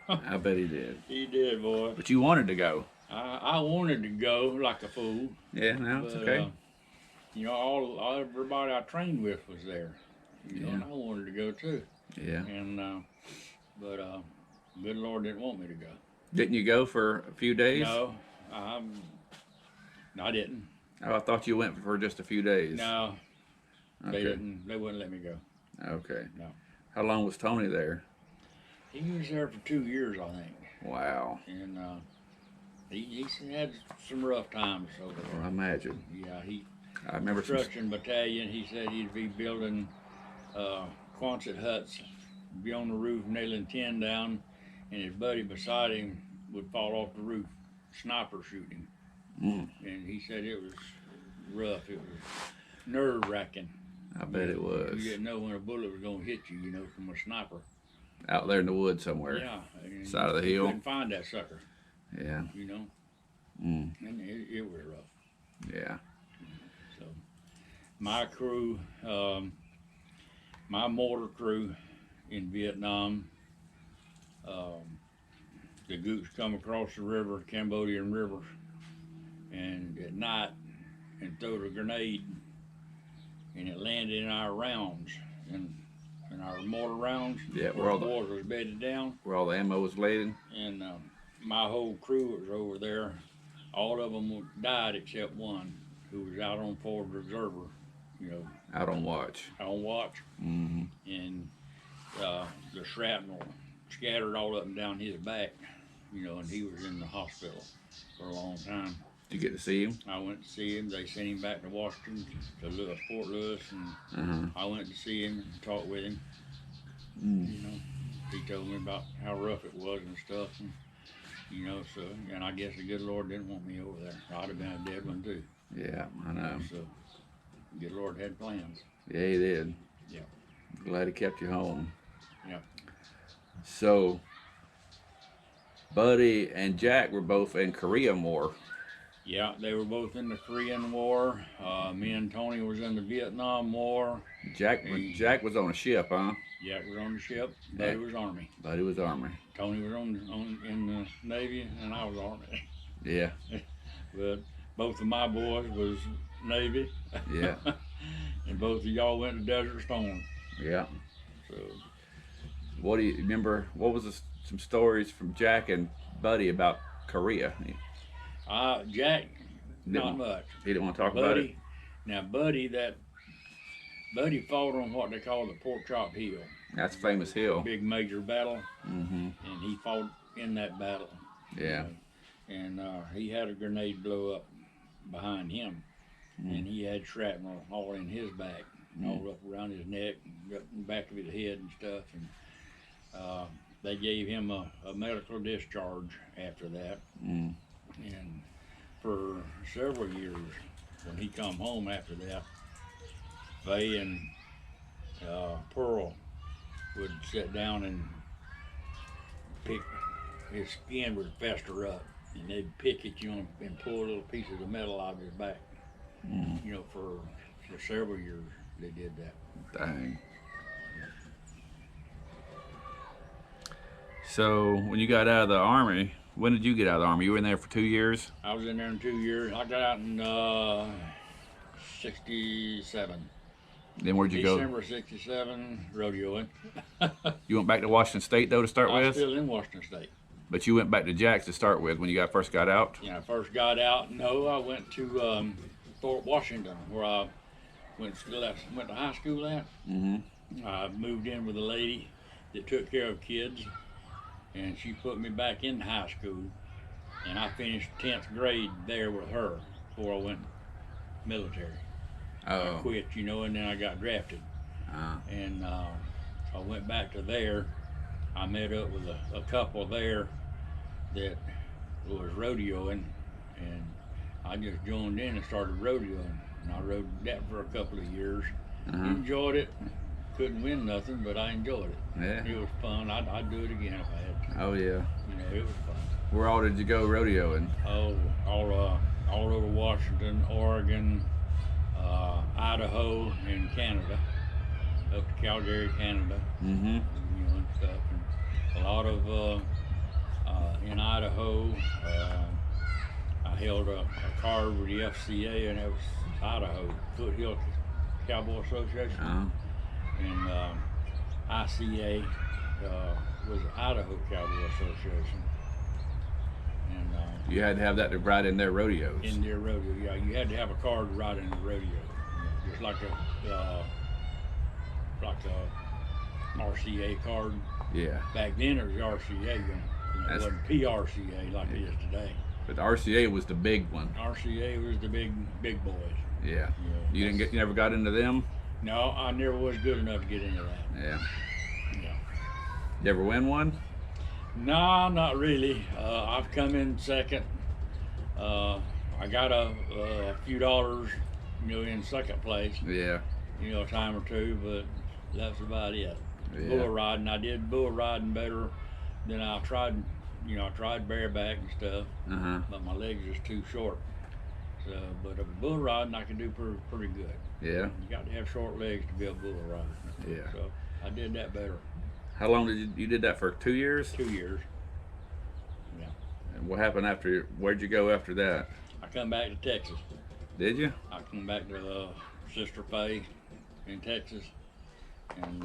I bet he did. He did, boy. But you wanted to go. I wanted to go like a fool. Yeah, no, it's okay. You know, all everybody I trained with was there. You know, and I wanted to go too. Yeah. And but good Lord didn't want me to go. Didn't you go for a few days? No, I didn't. Oh, I thought you went for just a few days. No, okay. They didn't. They wouldn't let me go. Okay. No. How long was Tony there? He was there for 2 years, I think. Wow. And he had some rough times over there. Well, I imagine. Yeah, I remember construction battalion. He said he'd be building Quonset huts, be on the roof nailing tin down, and his buddy beside him would fall off the roof, sniper shooting. And he said it was rough. It was nerve-wracking. I bet it was. You didn't know when a bullet was going to hit you, you know, from a sniper. Out there in the woods somewhere. Yeah. Side of the hill. You couldn't find that sucker. Yeah. You know? And it was rough. Yeah. So, my crew, my mortar crew in Vietnam, the Gooks come across the river, Cambodian River, and at night, and throwed a grenade, and it landed in our rounds, in our mortar rounds. Yeah, where all the water was bedded down. Where all the ammo was laid. And my whole crew was over there. All of them died except one, who was out on forward observer, you know. Out on watch. On watch. And the shrapnel scattered all up and down his back, you know, and he was in the hospital for a long time. Did you get to see him? I went to see him. They sent him back to Washington, to Fort Lewis, and I went to see him and talk with him. You know, he told me about how rough it was and stuff, and you know, so, and I guess the good Lord didn't want me over there. I'd have been a dead one too. Yeah, I know. So, the good Lord had plans. Yeah, he did. Yeah. Glad he kept you home. Yeah. So, Buddy and Jack were both in Korean War. Yeah, they were both in the Korean War. Me and Tony was in the Vietnam War. Jack was on a ship, huh? Jack was on the ship. Buddy was Army. Buddy was Army. Tony was in the Navy, and I was Army. Yeah. But both of my boys was Navy. Yeah. And both of y'all went to Desert Storm. Yeah. So, what do you remember? What was some stories from Jack and Buddy about Korea? Jack, not Didn't- much. He didn't want to talk about it. Buddy, now Buddy fought on what they call the Pork Chop Hill. That's a famous hill. Big major battle, Mm-hmm. and he fought in that battle. Yeah. And he had a grenade blow up behind him, and he had shrapnel all in his back, all up around his neck, and up in the back of his head and stuff. And they gave him a medical discharge after that. Mm. And for several years, when he come home after that, Faye and Pearl would sit down and pick, his skin would fester up, and they'd pick at you and pull little pieces of metal out of his back. Mm. You know, for several years they did that. Dang. So when you got out of the Army, when did you get out of the Army? You were in there for 2 years? I was in there in 2 years. I got out in 67. Then where'd you December 67, rodeoing. go? You went back to Washington State though to start I was with? still in Washington State. But you went back to Jack's to start with when you first got out? Yeah, I first got out. No, I went to Fort Washington, where I went to high school at. Mm-hmm. I moved in with a lady that took care of kids, and she put me back in high school, and I finished 10th grade there with her before I went military. I Oh. quit, you know, and then I got drafted. And I went back to there. I met up with a couple there that was rodeoing, and I just joined in and started rodeoing. And I rode that for a couple of years. Enjoyed it. Couldn't win nothing, but I enjoyed it. Yeah. It was fun. I'd do it again if I had to. Oh yeah. You know, it was fun. Where all did you go rodeoing? Oh, all over Washington, Oregon, Idaho, and Canada. Up to Calgary, Canada. Mm-hmm. You know, and stuff. And a lot of in Idaho. I held a card with the FCA, and it was Idaho Foothill Cowboy Association, Oh. and ICA was Idaho Cowboy Association. And You had to have that to ride in their rodeos. in their rodeo, yeah, you had to have a card to ride in the rodeo, just like a RCA card. Yeah. Back then it was RCA, it That's- wasn't PRCA like it is today. But the RCA was the big one. RCA was the big boys. Yeah. You know, You never got into them? No, I never was good enough to get into that. Yeah. Yeah. You ever win one? No, not really. I've come in second. I got a few dollars, you know, in second place, Yeah. you know, a time or two, but that's about it. Yeah. Bull riding, I did bull riding better than I tried. You know, I tried bareback and stuff, Uh-huh. but my legs is too short. So, but a bull riding I can do pretty good. Yeah. You got to have short legs to be a bull rider. Yeah. So I did that better. How long did you did that for 2 years? 2 years. Yeah. And what happened after? Where'd you go after that? I come back to Texas. Did you? I come back to Sister Faye in Texas, and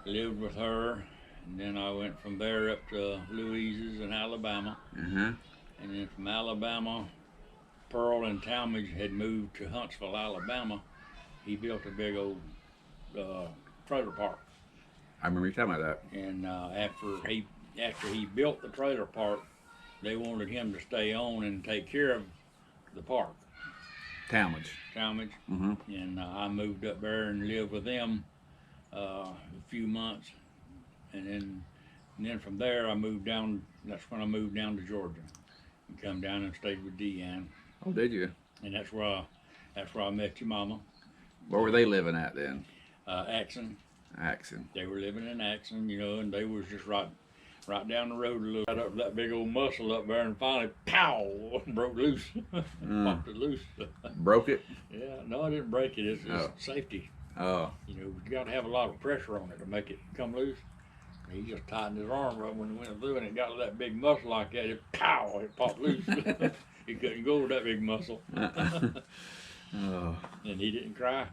lived with her. And then I went from there up to Louise's in Alabama. Uh-huh. And then from Alabama, Pearl and Talmadge had moved to Huntsville, Alabama. He built a big old trailer park. I remember you talking about that. And after he built the trailer park, they wanted him to stay on and take care of the park. Talmadge. Talmadge. Mm-hmm. And I moved up there and lived with them a few months, and then from there I moved down. That's when I moved down to Georgia and come down and stayed with Diane, Oh, did you? and that's where I met your mama. Where were they living at then? Axon. Axon. They were living in Axon, you know, and they was just right down the road a little. Got up that big old muscle up there, and finally, pow, broke loose, popped it loose. Broke it? Yeah, no, I didn't break it. It's Oh. safety. Oh. You know, you got to have a lot of pressure on it to make it come loose. And he just tightened his arm up when he went through, and it got that big muscle like that. It pow, it popped loose. He couldn't go with that big muscle, Oh. and he didn't cry.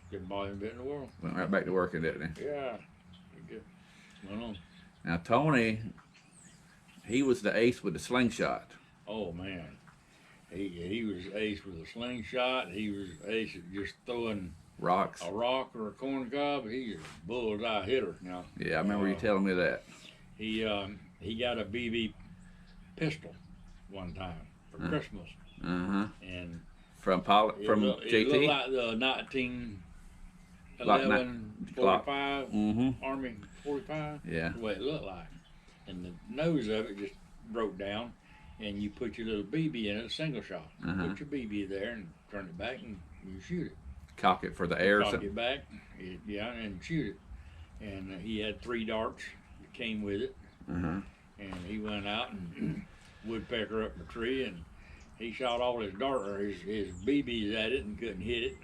Didn't bother him a bit in the world. Went right back to working, didn't he? Yeah, he did. Went on. Now Tony, he was the ace with the slingshot. Oh man, he was ace with a slingshot. He was ace at just throwing Rocks. a rock or a corn cob. He was a bullseye hitter. Now, Yeah, I remember you telling me that. he got a BB pistol one time for Christmas, and From it JT. looked like the 1911 45 Army 45. Yeah. The way it looked like, and the nose of it just broke down, and you put your little BB in it, a single shot. Put your BB there and turn it back, and you shoot it. Cock it for the air. Cock it back, yeah, and shoot it. And he had 3 darts that came with it, and he went out and woodpecker up the tree, and he shot all his his BBs at it and couldn't hit it.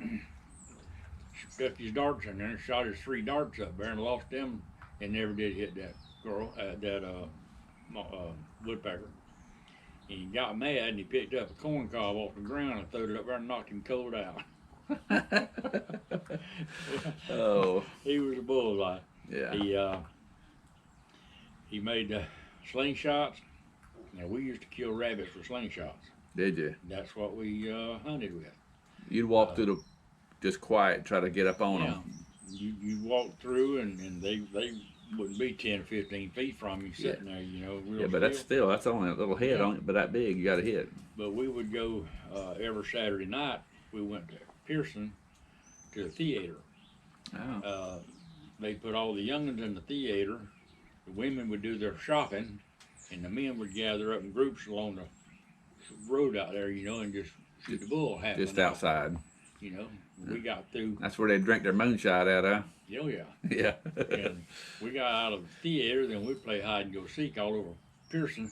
Stuck his darts in there and shot his 3 darts up there and lost them, and never did hit that girl, woodpecker. And he got mad and he picked up a corn cob off the ground and threw it up there and knocked him cold out. Oh. He was a bullseye. Yeah. He made slingshots. Now we used to kill rabbits with slingshots. Did you? That's what we hunted with. You'd walk through the just quiet, try to get up on them. You walk through and they wouldn't be 10 or 15 feet from you sitting there, you know. Yeah, but that's only a little head on it, but that big, you got to hit. But we would go every Saturday night. We went to Pearson to the theater. Oh. They put all the youngins in the theater. The women would do their shopping, and the men would gather up in groups along the road out there, you know, and just shoot the bull. Just outside. You know, we got through. That's where they drink their moonshine out, huh? Oh yeah. Yeah. And we got out of the theater, then we'd play hide and go seek all over Pearson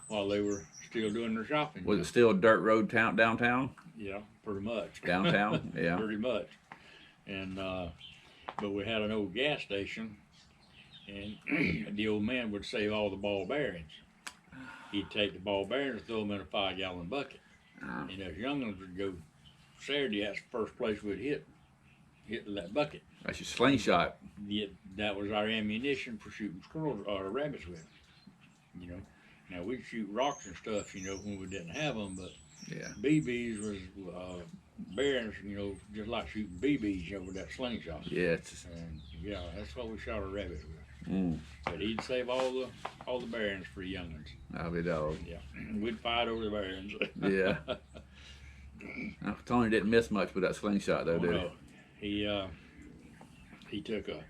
while they were still doing their shopping. Was it still a dirt road downtown? Yeah, pretty much. Downtown, yeah. Pretty much. And but we had an old gas station, and the old man would save all the ball bearings. He'd take the ball bearings and throw them in a 5-gallon bucket. And us young'uns would go Saturday. That's the first place we'd hit that bucket. That's your slingshot. Yeah, that was our ammunition for shooting squirrels or rabbits with. You know, now we'd shoot rocks and stuff, you know, when we didn't have them, but Yeah. BBs was bearings, you know, just like shooting BBs, you know, with that slingshot. Yeah. And yeah, that's what we shot our rabbits with. Mm. But he'd save all the bearings for young'uns. I'll be dog. Yeah, we'd fight over the bearings. Yeah. Tony didn't miss much with that slingshot, though, did he? No. He took a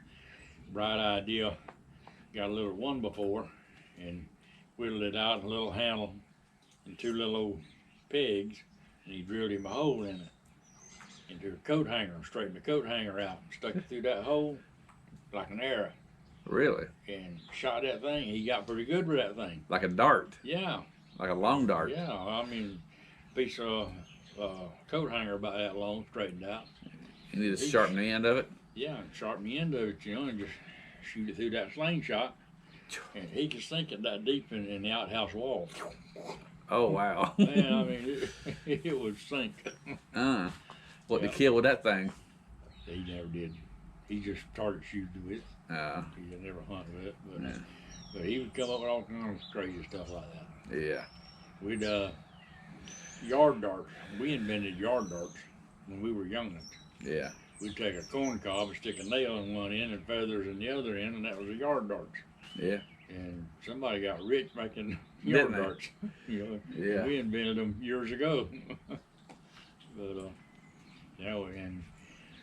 bright idea, got a little 1x4, and whittled it out in a little handle and 2 little old pegs, and he drilled him a hole in it into a coat hanger, straightened the coat hanger out, and stuck it through that hole like an arrow, Really? and shot that thing. He got pretty good with that thing. Like a dart? Yeah, Like a long dart? yeah. I mean, piece of coat hanger about that long, straightened out. You need to sharpen the end of it? Yeah, and sharpen the end of it, you know, and just shoot it through that slingshot. And he could sink it that deep in the outhouse wall. Oh, wow. Man, I mean, it would sink. What to kill with that thing? He never did. He just started shooting with it. He didn't ever hunt with it. But he would come up with all kinds of crazy stuff like that. Yeah. We'd, yard darts. We invented yard darts when we were youngins. Yeah. We'd take a corn cob and stick a nail in one end and feathers in the other end, and that was a yard darts. Yeah. And somebody got rich making yard darts. You know, Yeah. we invented them years ago. But you know, and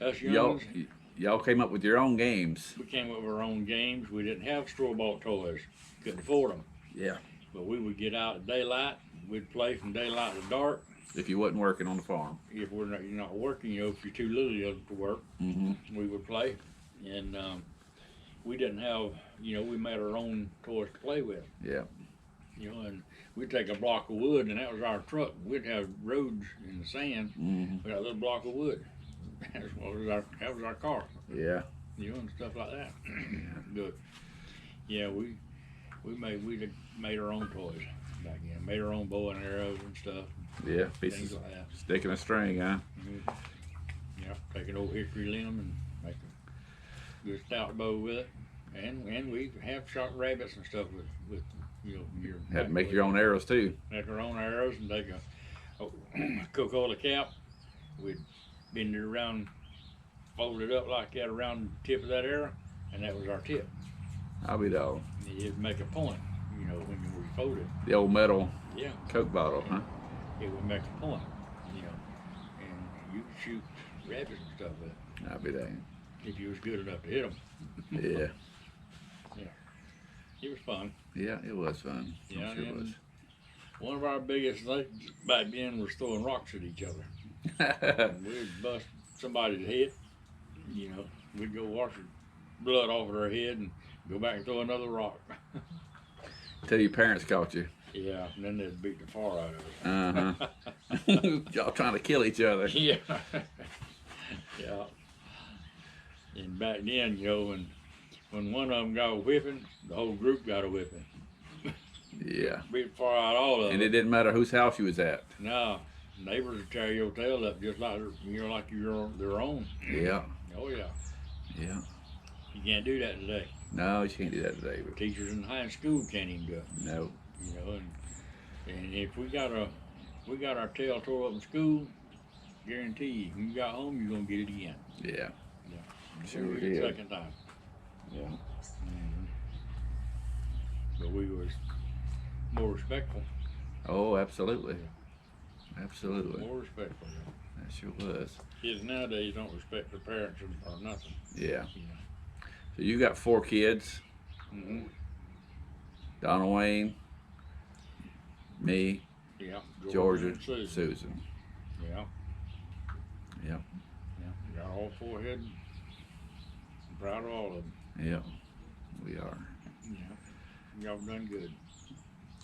us youngins, Y'all came up with your own games. we came up with our own games. We didn't have store-bought toys. Couldn't afford them. Yeah. But we would get out at daylight. We'd play from daylight to dark. If you wasn't working on the farm. If you're not working, you know, if you're too little to work, we would play. And we didn't have, you know, we made our own toys to play with. Yeah. You know, and we'd take a block of wood, and that was our truck. We'd have roads in the sand. We had a little block of wood. That was our car. Yeah. You know, and stuff like that. Good. Yeah, we made our own toys back then. Made our own bow and arrows and stuff. Yeah. Things Pieces like that. sticking a string, huh? Yeah, take an old hickory limb and make a good stout bow with it. And we have shot rabbits and stuff with You know, you're Had to make your own arrows too. make our own arrows and take a Coca-Cola cap. We'd bend it around, fold it up like that around the tip of that arrow, and that was our tip. I'll be dog. And you'd make a point, you know, when you fold it. The old metal Yeah. Coke bottle, huh? It would make a point, you know, and you could shoot rabbits and stuff with it I'll be dang. if you was good enough to hit them. Yeah. It was fun. Yeah, it was fun. Yeah, I'm sure it and was. one of our biggest things back then was throwing rocks at each other. And we'd bust somebody's head, you know, we'd go wash the blood off of their head and go back and throw another rock. Till your parents caught you. Yeah, and then they'd beat the far out of us. Uh-huh. Y'all trying to kill each other. Yeah. Yeah. And back then, you know, when one of them got a whipping, the whole group got a whipping. Yeah. Beat the far out all of them. And it didn't matter whose house you was at. No, neighbors would tear your tail up just like like you're their own. Yeah. Oh yeah. Yeah. You can't do that today. No, you can't do that today. But Teachers in high school can't even do it. no. You know, and if we got our tail tore up in school, guarantee you, when you got home, you're gonna get it again. Yeah. Yeah. Sure We'll get did. it second time. Yeah. Mhm. But we was more respectful. Oh, absolutely. Absolutely. More respectful. Yeah. That sure was. Kids nowadays don't respect their parents or nothing. Yeah. You know. So you got 4 kids. Mm-hmm. Donna Wayne, me, Yeah. Georgia, and Susan. Susan. Yeah. Yeah. Yeah. Got all 4 head. I'm proud of all of them. Yeah. We are. Yeah. Y'all done good.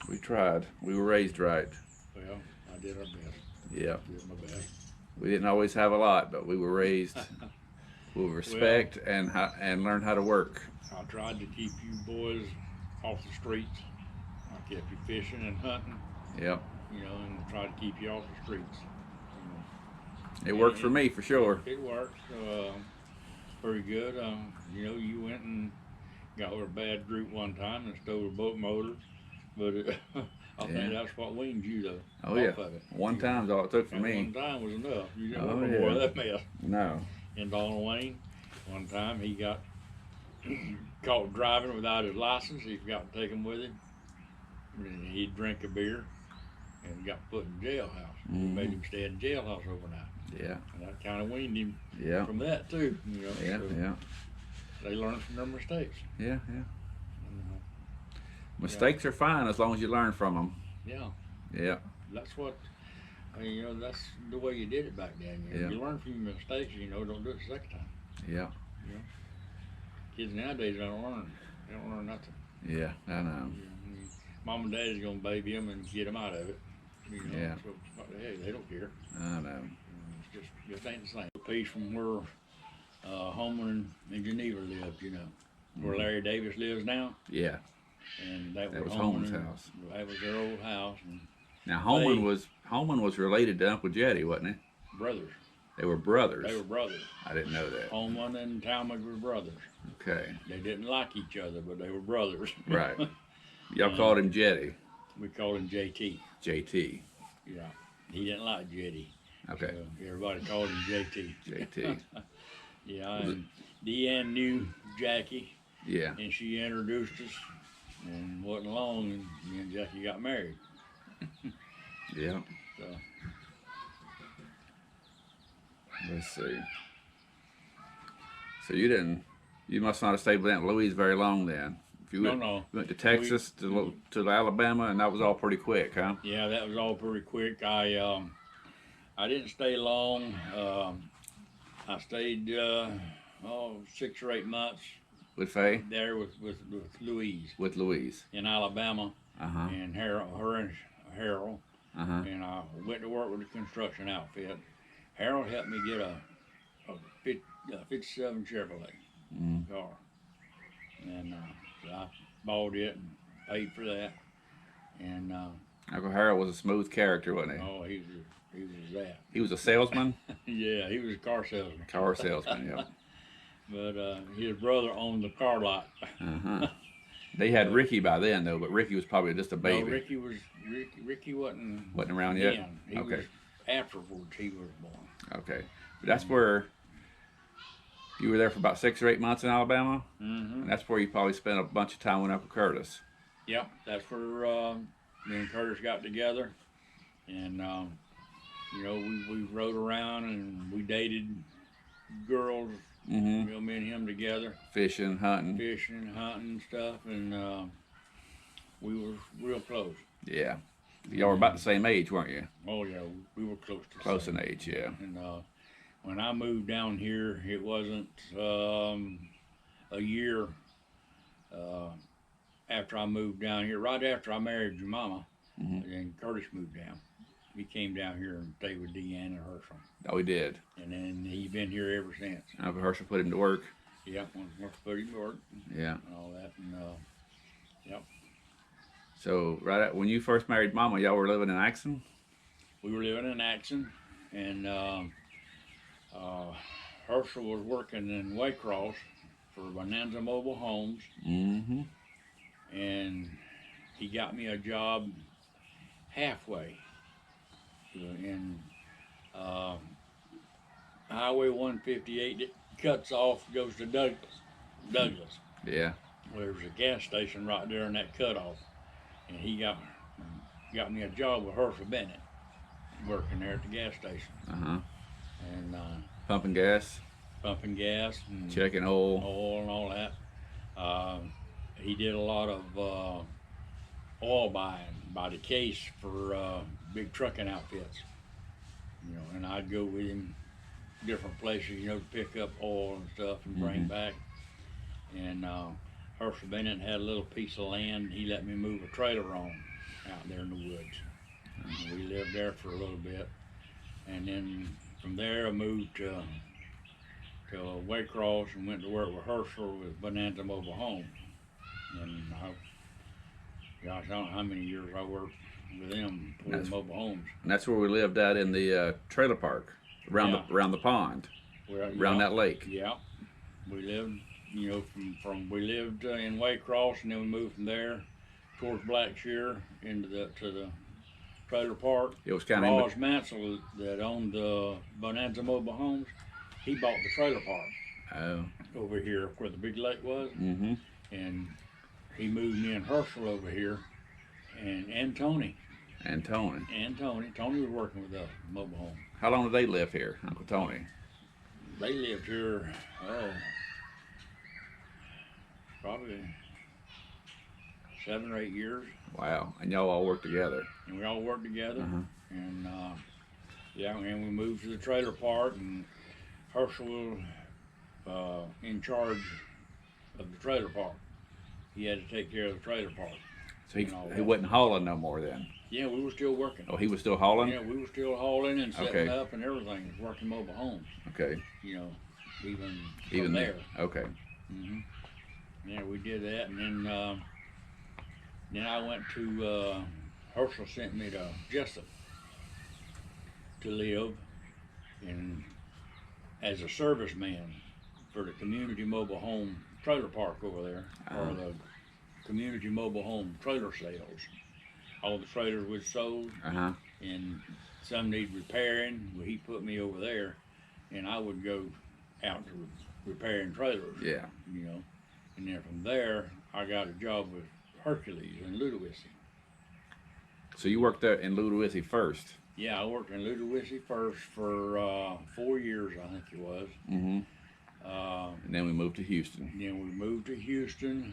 We tried. We were raised right. Well, I did our best. Yeah. Did my best. We didn't always have a lot, but we were raised with respect and learned how to work. I tried to keep you boys off the streets. I kept you fishing and hunting, Yep. you know, and tried to keep you off the streets. It worked for me for sure. It worked pretty good. You know, you went and got with a bad group one time and stole a boat motor, but I think that's what weaned you though. Oh yeah. Off of it. One time's all it took for And me. one time was enough. You didn't Oh, want no more of yeah. that mess. No. And Donald Wayne, one time he got caught driving without his license. He forgot to take him with him. And he'd drink a beer and got put in jailhouse. We made him stay in jailhouse overnight. Yeah. And that kind of weaned him Yeah. from that too. You know, Yeah. so Yeah. they learn from their mistakes. Yeah. Yeah. You know. Mistakes are fine as long as you learn from them. Yeah, Yeah. that's what. You know, that's the way you did it back then. You know, Yeah. you learn from your mistakes. You know, don't do it the second time. Yeah. Kids nowadays don't learn. They don't learn nothing. Yeah. I know. Mom and Dad's gonna baby them and get them out of it. You know, Yeah. so what the heck, they don't care. I know. It's just ain't the same. A piece from where Homer and Geneva lived, you know, where Larry Davis lives now, Yeah. and that That was Homer Homer's and- house. That was their old house and Now They- Holman was related to Uncle Jetty, wasn't he? brothers. They were brothers. They were brothers. I didn't know that. Homer and Talmadge were brothers. Okay. They didn't like each other, but they were brothers. Right. Y'all called him Jetty. We called him JT. JT. Yeah, he didn't like Jetty. Okay. So everybody called him JT. JT. Yeah, and Diane knew Jackie, Yeah. and she introduced us, and wasn't long, and me and Jackie got married. Yeah. So Let's see. So you must not have stayed with Aunt Louise very long then. If you no. went to Texas to Alabama, and that was all pretty quick, huh? Yeah, that was all pretty quick. I didn't stay long. I stayed 6 or 8 months With Faye? there with Louise With Louise. in Alabama, Uh-huh. and Harold, Uh-huh. and I went to work with a construction outfit. Harold helped me get a 57 Chevrolet car, and so I bought it and paid for that. And Uncle Harold was a smooth character, wasn't he? oh, he was that. He was a salesman? Yeah, he was a car salesman. Car salesman, yeah. But his brother owned the car lot. Uh-huh. They had Ricky by then though, but Ricky was probably just a baby. No, Ricky wasn't Around yet. then. He Okay. was afterwards he was born. Okay, but that's where you were there for about 6 or 8 months in Alabama. Mm-hmm. And that's where you probably spent a bunch of time with Uncle Curtis. Yep, that's where me and Curtis got together, and you know, we rode around and we dated girls. Mm-hmm. You know, me and him together, Fishing, hunting. hunting stuff, and we were real close. Yeah. Y'all were about the same age, weren't you? Oh yeah, we were close to Close same. in age, yeah. And when I moved down here, it wasn't a year after I moved down here. Right after I married your mama, Mm-hmm. and Curtis moved down. He came down here and stayed with Diane and Herschel. Oh, he did. And then he's been here ever since. Uncle Herschel put him to work. Yeah, once put him to work Yeah. and all that. And yep, So when you first married Mama, y'all were living in Axon? we were living in Axon, and Herschel was working in Waycross for Bonanza Mobile Homes, Mm-hmm. and he got me a job halfway in Highway 158 that cuts off, goes to Douglas. Yeah. Well, there's a gas station right there in that cutoff, and he got me a job with Herschel Bennett, working there at the gas station, Uh-huh. and Pumping gas, pumping gas and checking oil. and all that. He did a lot of oil buying by the case for big trucking outfits, you know, and I'd go with him different places, you know, to pick up oil and stuff and bring back. And Herschel Bennett had a little piece of land he let me move a trailer on out there in the woods. And we lived there for a little bit, and then from there I moved to Waycross and went to work with Herschel with Bonanza Mobile Home. And gosh, I don't know how many years I worked with them with mobile homes. And that's where we lived out in the trailer park, around the pond, around that lake. Yeah, we lived, you know, we lived in Waycross, and then we moved from there towards Blackshear into the trailer park. It was kind of Ross Mansell that owned the Bonanza Mobile Homes. He bought the trailer park over here where the big lake was, Mm-hmm. and he moved me and Herschel over here, and Tony. Tony. Tony was working with the mobile home. How long did they live here, Uncle Tony? They lived here, probably 7 or 8 years. Wow. And y'all all worked together. And we all worked together. Uh-huh. And and we moved to the trailer park, and Herschel in charge of the trailer park. He had to take care of the trailer park. So he wasn't hauling no more then? Yeah, we were still working. Oh, he was still hauling? Yeah, we were still hauling and setting Okay. up and everything, working mobile homes. Okay. You know, even Even there. Okay. Hmm. Yeah, we did that, and then I went to Herschel sent me to Jessup to live as a serviceman for the community mobile home trailer park over there, or the community mobile home trailer sales. All the trailers was sold, Uh-huh. and some need repairing. Well, he put me over there, and I would go out to repairing trailers. Yeah. You know, and then from there I got a job with Hercules in Ludowici. So you worked there in Ludowici first? Yeah, I worked in Ludowici first for 4 years, I think it was. Mm-hmm. And then we moved to Houston. Then we moved to Houston,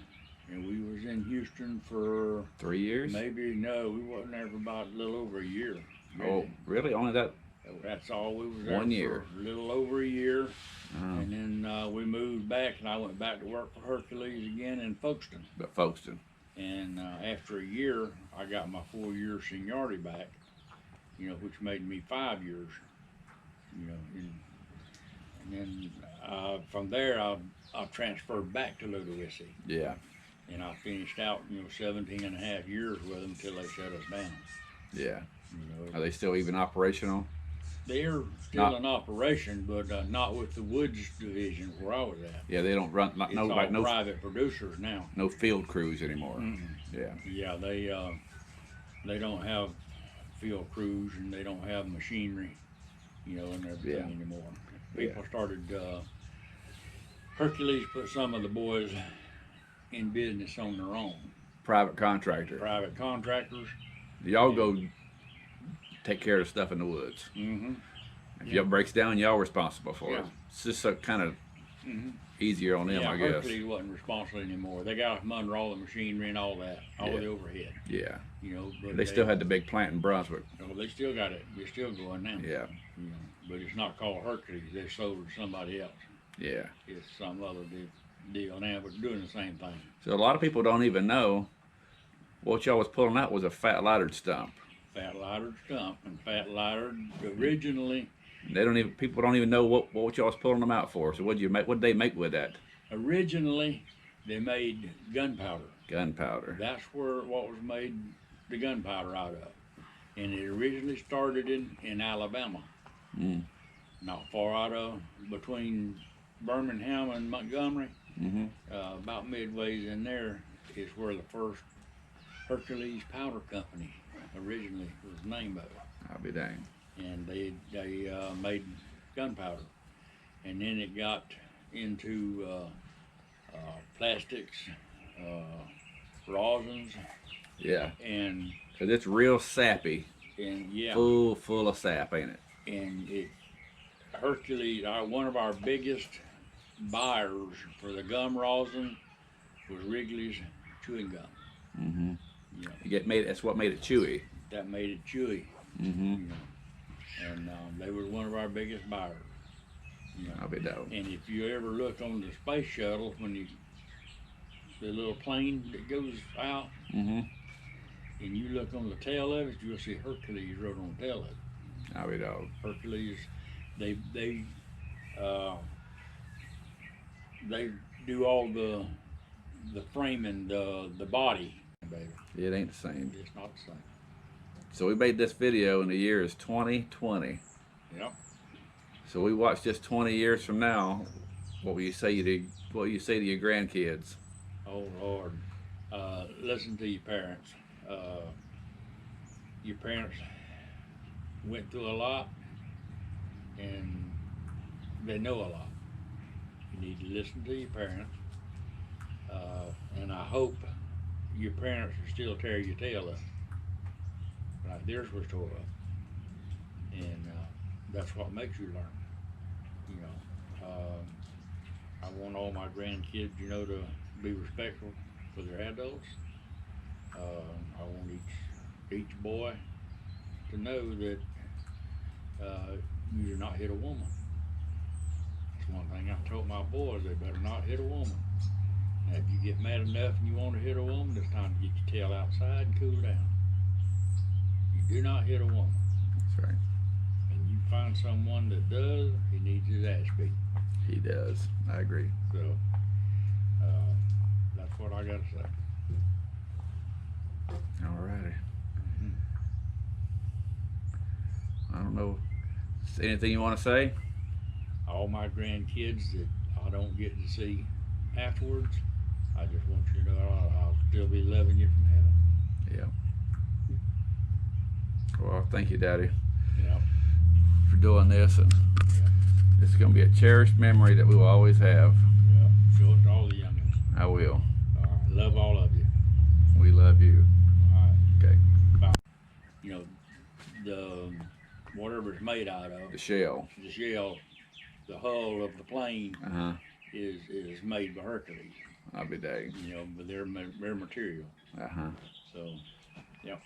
and we was in Houston for 3 years? we wasn't there for about a little over a year. Maybe. Oh, really? Only that? That's all we was there 1 year. for, a little over a year. Uh-huh. And then we moved back, and I went back to work for Hercules again in Folkestone. But Folkestone. And after a year, I got my 4-year seniority back, you know, which made me 5 years, you know. And then from there, I transferred back to Ludowici. Yeah. And I finished out, you know, 17 and a half years with them until they shut us down. Yeah. You know. Are they still even operational? They're still in operation, but not with the Woods division where I was at. Yeah, they don't run It's no all like no private producers now. no field crews anymore. Yeah. Yeah, they don't have field crews and they don't have machinery, you know, and everything anymore. People started. Hercules put some of the boys in business on their own. Private contractor. Private contractors. Y'all go take care of stuff in the woods. If y'all breaks down, y'all responsible for it. It's just so kind of easier on them, I guess. Hercules wasn't responsible anymore. They got them under all the machinery and all that, all the overhead. Yeah. You know, but they still had the big plant in Brunswick. Oh, they still got it. They're still going now. Yeah. You know, but it's not called Hercules. They sold it to somebody else. Yeah. It's some other deal now, but doing the same thing. So a lot of people don't even know what y'all was pulling out was a fat lightered stump. Fat lightered stump, and fat lightered originally. People don't even know what y'all was pulling them out for. So what did they make with that? Originally, they made gunpowder. Gunpowder. That's what was made the gunpowder out of. And it originally started in Alabama. Not far out of between Birmingham and Montgomery. About midways in there is where the first Hercules Powder Company originally was the name of it. I'll be dang. And they made gunpowder, and then it got into plastics, rosins. Yeah. And cause it's real sappy. And yeah. Full of sap, ain't it? And Hercules, one of our biggest buyers for the gum rosin was Wrigley's chewing gum. Yeah. That's what made it chewy. That made it chewy. You know. And they were one of our biggest buyers. You know. I'll be dope. And if you ever look on the space shuttle, the little plane that goes out, and you look on the tail of it, you'll see Hercules wrote on the tail of it. I'll be dope. Hercules, they do all the frame and the body, baby. It ain't the same. It's not the same. So we made this video in the year is 2020. Yep. So we watched this 20 years from now. What will you say to your grandkids? Oh Lord, listen to your parents. Your parents went through a lot, and they know a lot. You need to listen to your parents, and I hope your parents will still tear your tail up, like theirs was tore up, and that's what makes you learn. You know, I want all my grandkids, you know, to be respectful for their adults. I want each boy to know that you do not hit a woman. That's one thing I told my boys: they better not hit a woman. Now, if you get mad enough and you want to hit a woman, it's time to get your tail outside and cool down. You do not hit a woman. That's right. And you find someone that does, he needs his ass beat. He does. I agree. So that's what I got to say. Alrighty. I don't know. Anything you want to say? All my grandkids that I don't get to see afterwards, I just want you to know I'll still be loving you from heaven. Yeah. Well, thank you, Daddy, Yeah. for doing this, and this is going to be a cherished memory that we will always have. Yeah. Show it to all the youngins. I will. Love all of you. We love you. All right. Okay. Bye. You know, the whatever it's made out of, The shell. the hull of the plane Uh-huh. is made by Hercules. I'll be dang. You know, but their material. Uh-huh. So, yeah.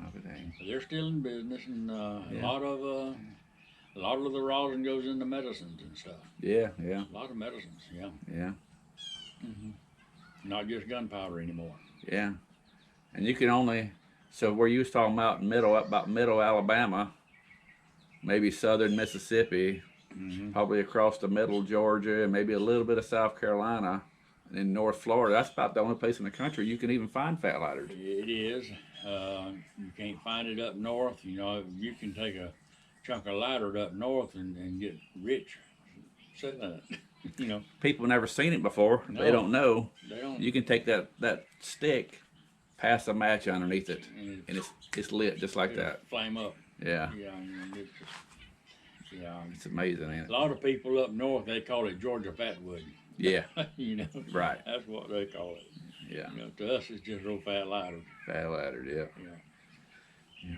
I'll be dang. They're still in business, and Yeah. a lot of the rosin goes into medicines and stuff. Yeah. A lot of medicines, yeah. Yeah. Not just gunpowder anymore. Yeah. And you can only, so where you was talking about middle Alabama, maybe southern Mississippi, probably across the middle Georgia, and maybe a little bit of South Carolina, and in North Florida, that's about the only place in the country you can even find fat lighters. It is. You can't find it up north. You know, you can take a chunk of ladder up north and get rich selling it. You know, People never seen it before. No. They don't know. they don't. You can take that stick, pass a match underneath it, And and it's lit just like it'll that. flame up. Yeah, Yeah, and yeah. it's amazing, ain't A it? lot of people up north, they call it Georgia fatwood. Yeah, You know, right. that's what they call it. Yeah, You know, to us, it's just real fat ladder. fat ladder. Yeah. Yeah.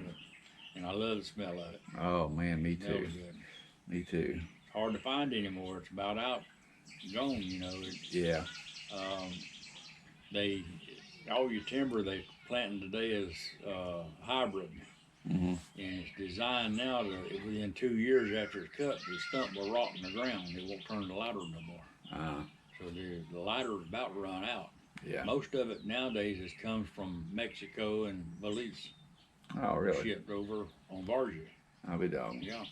And I love the smell of it. Oh man, me Smells too. good. Me too. It's hard to find anymore. It's about outgrown. You know. Yeah. They all your timber they planting today is hybrid. Hmm. And it's designed now to within 2 years after it's cut, the stump will rot in the ground. It won't turn the ladder no more. So the ladder is about to run out. Yeah. Most of it nowadays has comes from Mexico and Belize. Oh really? Shipped over on barges. I'll be dog. Yeah.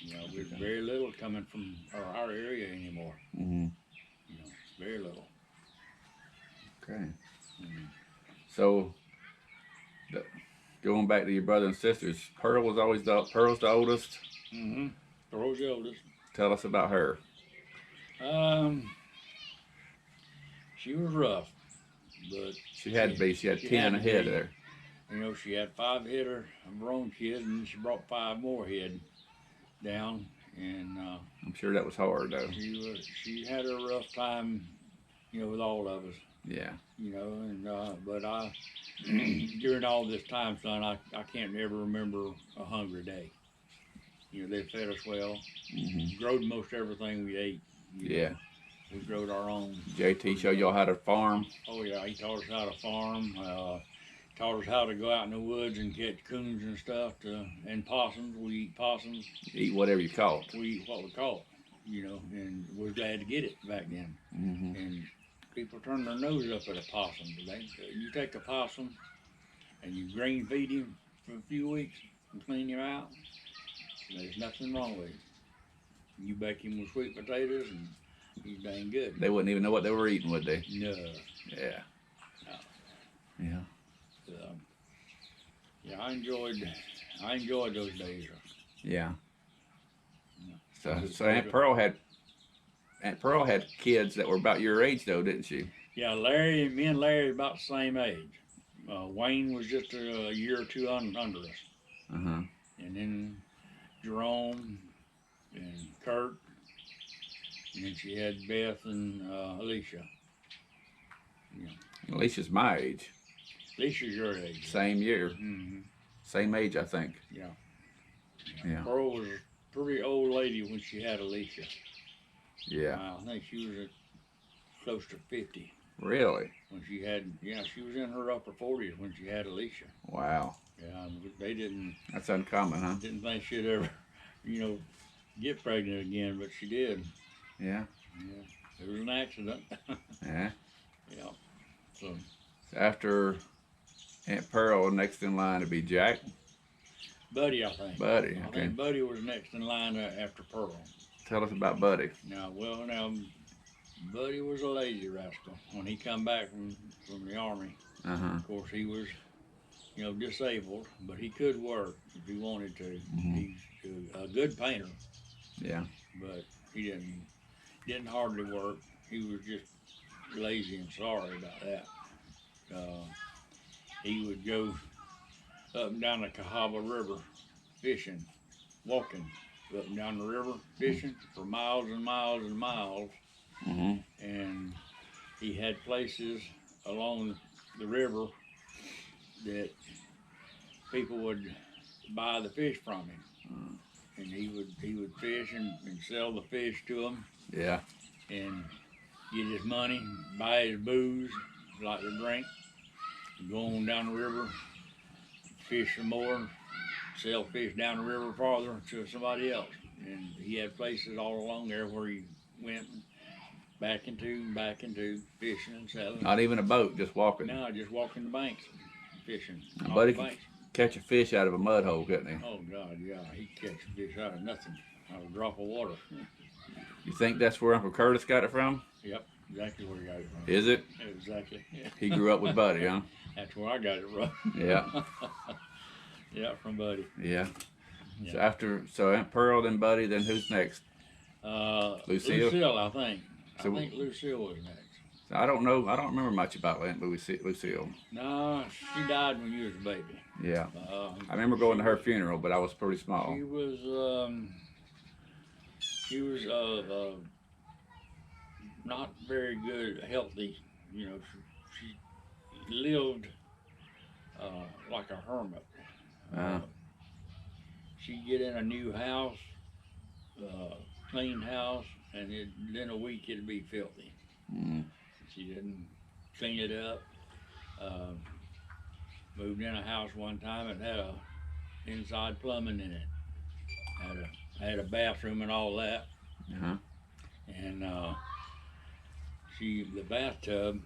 You know, there's very little coming from our area anymore. Hmm. You know, very little. Okay. Mhm. So, going back to your brother and sisters, Pearl was always Pearl's the oldest. Mm-hmm. Pearl's the oldest. Tell us about her. She was rough, but She had to be. She had 10 ahead of her. you know, she had 5 head of her own kids, and she brought 5 more head down, and I'm sure that was hard though. she had a rough time, you know, with all of us, Yeah. you know, and but I during all this time, son, I can't never remember a hungry day. You know, they fed us well, Hmm. growed most everything we ate. You know. Yeah. We growed our own. JT showed y'all how to farm. Oh yeah, he taught us how to farm. Taught us how to go out in the woods and catch coons and stuff. And possums. We eat possums. Eat whatever you caught. We eat what we caught. You know, and we're glad to get it back then. Hmm. And people turn their nose up at a possum. But you take a possum and you green feed him for a few weeks and clean him out. There's nothing wrong with him. You bake him with sweet potatoes and he's dang good. They wouldn't even know what they were eating, would they? No. Yeah. No. Yeah. Yeah, I enjoyed those days. Yeah. Yeah. So Aunt Pearl had kids that were about your age though, didn't she? Yeah, me and Larry about the same age. Wayne was just a year or two under us. Uh-huh. And then Jerome and Kurt. And then she had Beth and Alicia. Yeah. Alicia's my age. Alicia's your age. Same year. Mm-hmm. Same age, I think. Yeah. Yeah. Pearl was a pretty old lady when she had Alicia. Yeah. I think she was close to 50 Really? when she had. Yeah, she was in her upper 40s when she had Alicia. Wow. Yeah, they didn't That's uncommon, huh? think she'd ever, you know, get pregnant again, but she did. Yeah. Yeah, it was an accident. Yeah. Yeah. So After Aunt Pearl, next in line to be Jack. Buddy, I think. Buddy, I okay. think Buddy was next in line after Pearl. Tell us about Buddy. Now, Buddy was a lazy rascal when he come back from the army. Uh-huh. Of course, he was, you know, disabled, but he could work if he wanted to. Mhm. He's a good painter, Yeah. but he didn't hardly work. He was just lazy and sorry about that. He would go up and down the Cahaba River fishing, walking up and down the river fishing for miles and miles and miles. Mm-hmm. And he had places along the river that people would buy the fish from him. And he would fish and sell the fish to them Yeah. and get his money, buy his booze, like to drink, go on down the river, fish some more, sell fish down the river farther to somebody else. And he had places all along there where he went back into fishing and selling. Not even a boat, just walking. No, just walking the banks, fishing. And off Buddy the could banks. catch a fish out of a mud hole, couldn't he? Oh God, yeah, he'd catch fish out of nothing, out of a drop of water. You think that's where Uncle Curtis got it from? Yep, exactly where he got it from. Is it? Exactly. Yeah. He grew up with Buddy, huh? That's where I got it from. Yeah. Yeah, from Buddy. Yeah. So so Aunt Pearl, then Buddy, then who's next? Lucille? Lucille, I think. So- I think Lucille was next. So I don't know. I don't remember much about Aunt Lucille. No, she died when you was a baby. Yeah. I remember going to her funeral, but I was pretty small. She was not very good, healthy. You know, she lived like a hermit. She'd get in a new house, clean house, and then a week it'd be filthy. Mm. She didn't clean it up. Moved in a house one time. It had a inside plumbing in it. Had a bathroom and all that. Uh-huh. And she used the bathtub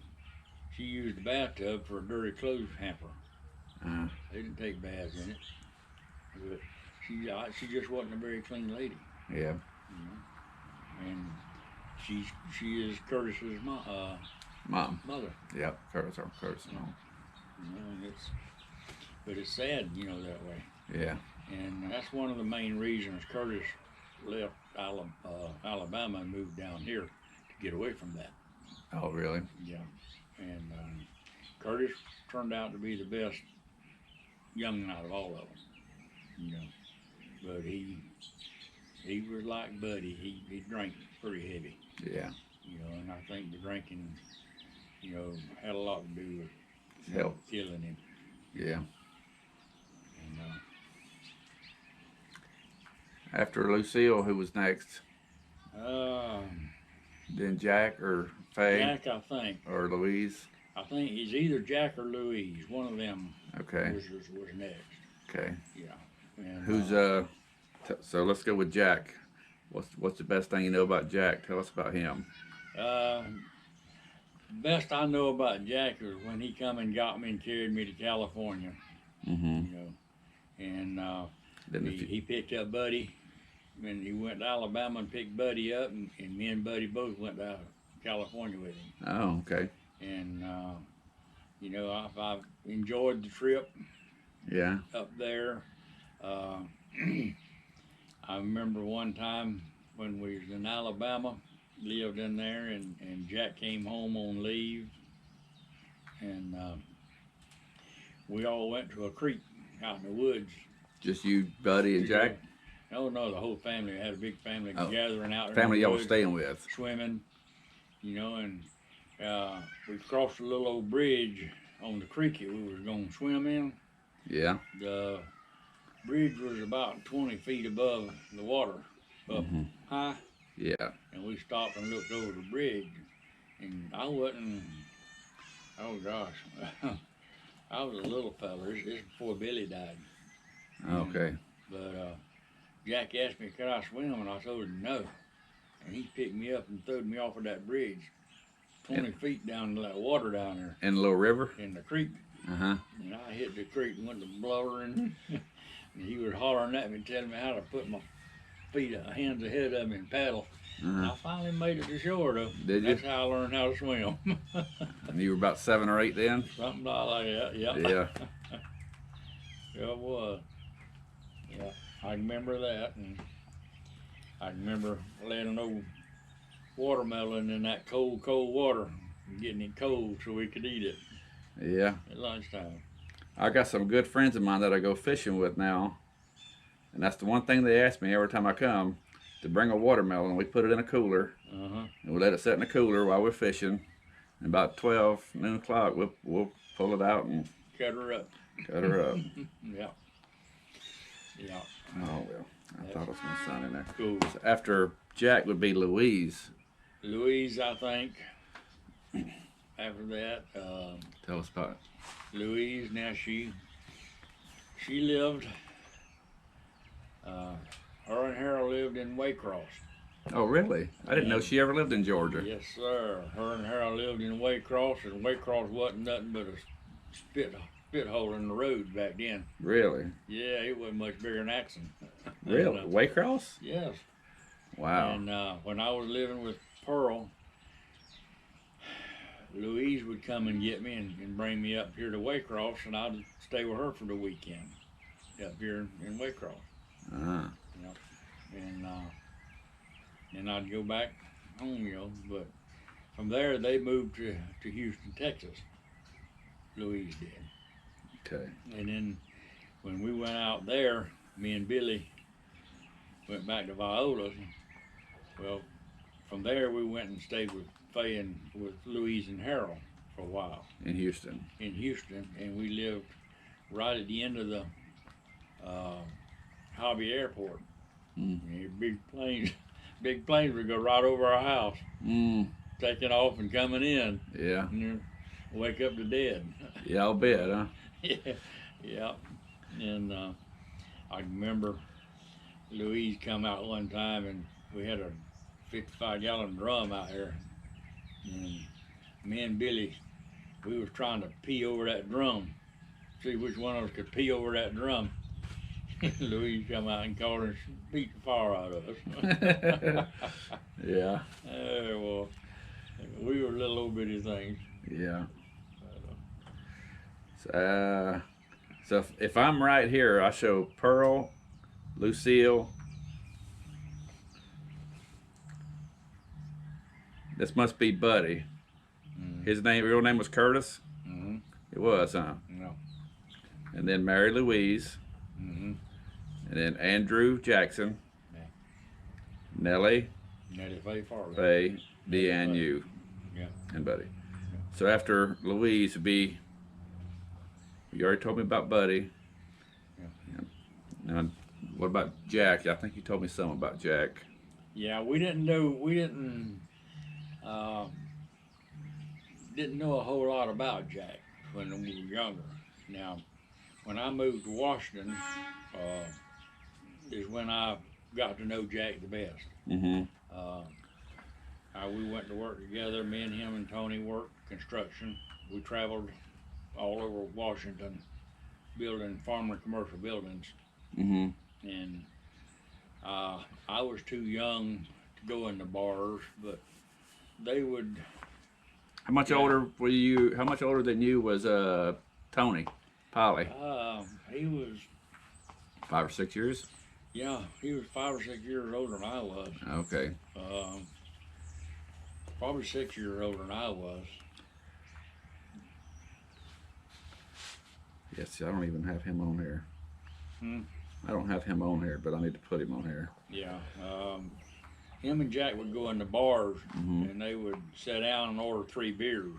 for a dirty clothes hamper. Uh-huh. They didn't take baths in it. But she just wasn't a very clean lady. Yeah. You know? And she is Curtis's Mom. mother. Yep. Curtis mom. You know, and but it's sad, you know, that way. Yeah. And that's one of the main reasons Curtis left Alabama and moved down here to get away from that. Oh, really? Yeah. And Curtis turned out to be the best young'un out of all of them, you know. But he was like Buddy. He drank pretty heavy. Yeah. You know, and I think the drinking, you know, had a lot to do with Health. killing him. Yeah. And, After Lucille, who was next? Then Jack or Faye? Jack, I think. Or Louise? I think it's either Jack or Louise. One of them Okay. was next. Okay. Yeah. And, Who's so let's go with Jack. What's the best thing you know about Jack? Tell us about him. Best I know about Jack is when he come and got me and carried me to California. Mm-hmm. You know, and he picked up Buddy, and he went to Alabama and picked Buddy up, and me and Buddy both went to California with him. Oh, okay. And you know, I've enjoyed the trip. Yeah. Up there. I remember one time when we was in Alabama, lived in there, and Jack came home on leave, and we all went to a creek out in the woods. Just you, Buddy, and Jack? No, the whole family. We had a big family gathering out there. Family in the y'all was woods, staying with? swimming, you know, and we crossed a little old bridge on the creek that we was going to swim in. Yeah. The bridge was about 20 feet above the water, up high. Yeah. And we stopped and looked over the bridge, and I wasn't, oh gosh, I was a little fella. This before Billy died. Okay. But Jack asked me, could I swim? And I told him no. And he picked me up and threw me off of that bridge, 20 feet down to that water down there In the little river? in the creek. Uh-huh. And I hit the creek and went to blubbering. And he was hollering at me, telling me how to put my hands ahead of me and paddle. Uh-huh. I finally made it to shore though. Did you? That's how I learned how to swim. And you were about 7 or 8 then? Something like that, yeah. Yeah. Yeah, it was. Yeah, I remember that, and I remember laying an old watermelon in that cold water and getting it cold so we could eat it Yeah. at lunchtime. I got some good friends of mine that I go fishing with now. And that's the one thing they ask me every time I come, to bring a watermelon. We put it in a cooler, and we let it sit in the cooler while we're fishing. And about 12, noon o'clock, we'll pull it out and Cut her up. cut her up. Yeah. Yeah. Oh, well. I thought it was my son in there. Cool. So after Jack would be Louise. Louise, I think. After that, Tell us about it. Louise, now she lived, her and Harold lived in Waycross. Oh, really? I didn't know she ever lived in Georgia. Yes, sir. Her and Harold lived in Waycross, and Waycross wasn't nothing but a spit hole in the road back then. Really? Yeah, it wasn't much bigger than Axon. Really? Waycross? Yes. Wow. And when I was living with Pearl, Louise would come and get me and bring me up here to Waycross, and I'd stay with her for the weekend up here in Waycross. Ah. You know, and then I'd go back home, you know. But from there, they moved to Houston, Texas. Louise did. Okay. And then when we went out there, me and Billy went back to Viola. Well, from there we went and stayed with Faye and with Louise and Harold for a while In Houston. in Houston, and we lived right at the end of the uh, Hobby Airport. Mm. And big planes would go right over our house, Mm. taking off and coming in. Yeah. And you wake up the dead. Yeah, I'll bet, huh? Yeah, yeah. And I remember Louise come out one time, and we had a 55-gallon drum out here, and me and Billy, we was trying to pee over that drum, see which one of us could pee over that drum. Louise come out and called us, beat the fire out of us. Yeah. Well, we were little old bitty things. Yeah. So if I'm right here, I show Pearl, Lucille. This must be Buddy. His real name was Curtis. Mm-hmm. It was, huh? No. And then Mary Louise. Mm-hmm. And then Andrew Jackson. Yeah. Nellie, Nettie Faye Farley. Faye, Diane, you. Yeah. And Buddy. So after Louise would be, you already told me about Buddy. Yeah. Now, what about Jack? I think you told me something about Jack. Yeah, we didn't know a whole lot about Jack when we were younger. Now, when I moved to Washington, is when I got to know Jack the best. Mm-hmm. We went to work together. Me and him and Tony worked construction. We traveled all over Washington, building farm and commercial buildings. Mm-hmm. And I was too young to go in the bars, but they would. How much older were you? How much older than you was Tony, Polly? He was. 5 or 6 years. Yeah, he was 5 or 6 years older than I was. Okay. Probably 6 years older than I was. Yes, I don't even have him on here. Hmm? I don't have him on here, but I need to put him on here. Yeah. Him and Jack would go in the bars, Mhm. and they would sit down and order 3 beers,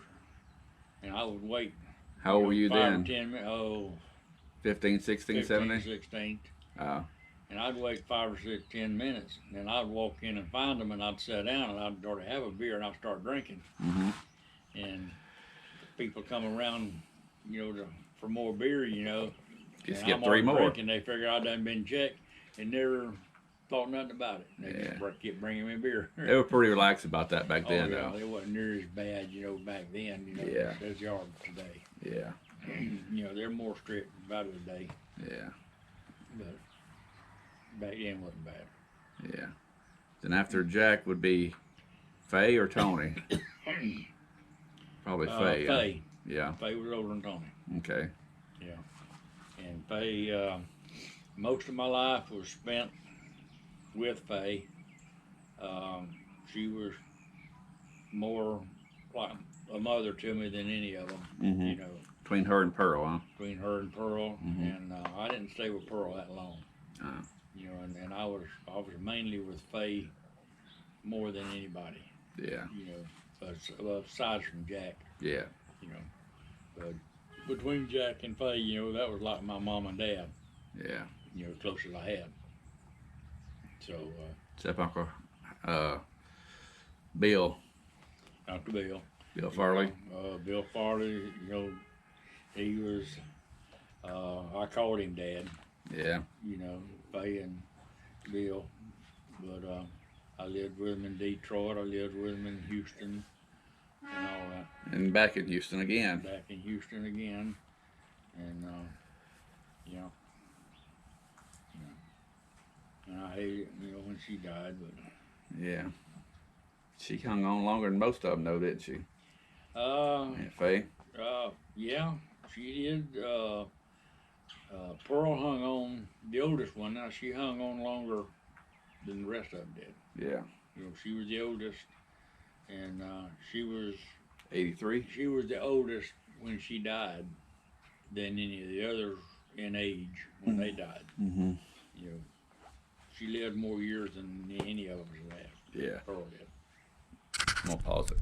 and I would wait. How old were you 5 then? or 10 minutes. Oh, 15, 16, 17? 16. Oh. And I'd wait 5 or 6, 10 minutes, and then I'd walk in and find them, and I'd sit down, and I'd already have a beer, and I'd start drinking. Mm-hmm. And people come around, for more beer, Just and get I'm 3 already more. drinking. They figure I done been checked and never thought nothing about it. They Yeah. just kept bringing me beer. They were pretty relaxed about that back then, yeah, though. it wasn't near as bad, back then, Yeah. as they are today. Yeah. They're more strict about it today, Yeah. but back then wasn't bad. Yeah. Then after Jack would be Faye or Tony? Probably Faye. huh? Faye. Yeah. Faye was older than Tony. Okay. Yeah. And Faye, most of my life was spent with Faye. She was more like a mother to me than any of them, Mhm. Between her and Pearl, huh? between her and Pearl. Mhm. And I didn't stay with Pearl that long. Uh, And I was mainly with Faye more than anybody, yeah. aside from Jack, Yeah. But between Jack and Faye, that was like my mom and dad, Yeah. closest I had. So, Except Uncle Bill. Uncle Bill. Bill Farley. Bill Farley, he was, I called him Dad, Yeah. Faye and Bill. But I lived with him in Detroit, I lived with him in Houston and all that. And back in Houston again. Back in Houston again. And, and I hated it, when she died, but. Yeah. She hung on longer than most of them, though, didn't she? Uh, Aunt Faye. yeah, she did. Pearl hung on, the oldest one. Now she hung on longer than the rest of them did. Yeah. You know, she was the oldest, and she was 83. she was the oldest when she died than any of the others in age when they died. Mm-hmm. You know, she lived more years than any of us have. Yeah. Pearl did. I'm gonna pause it.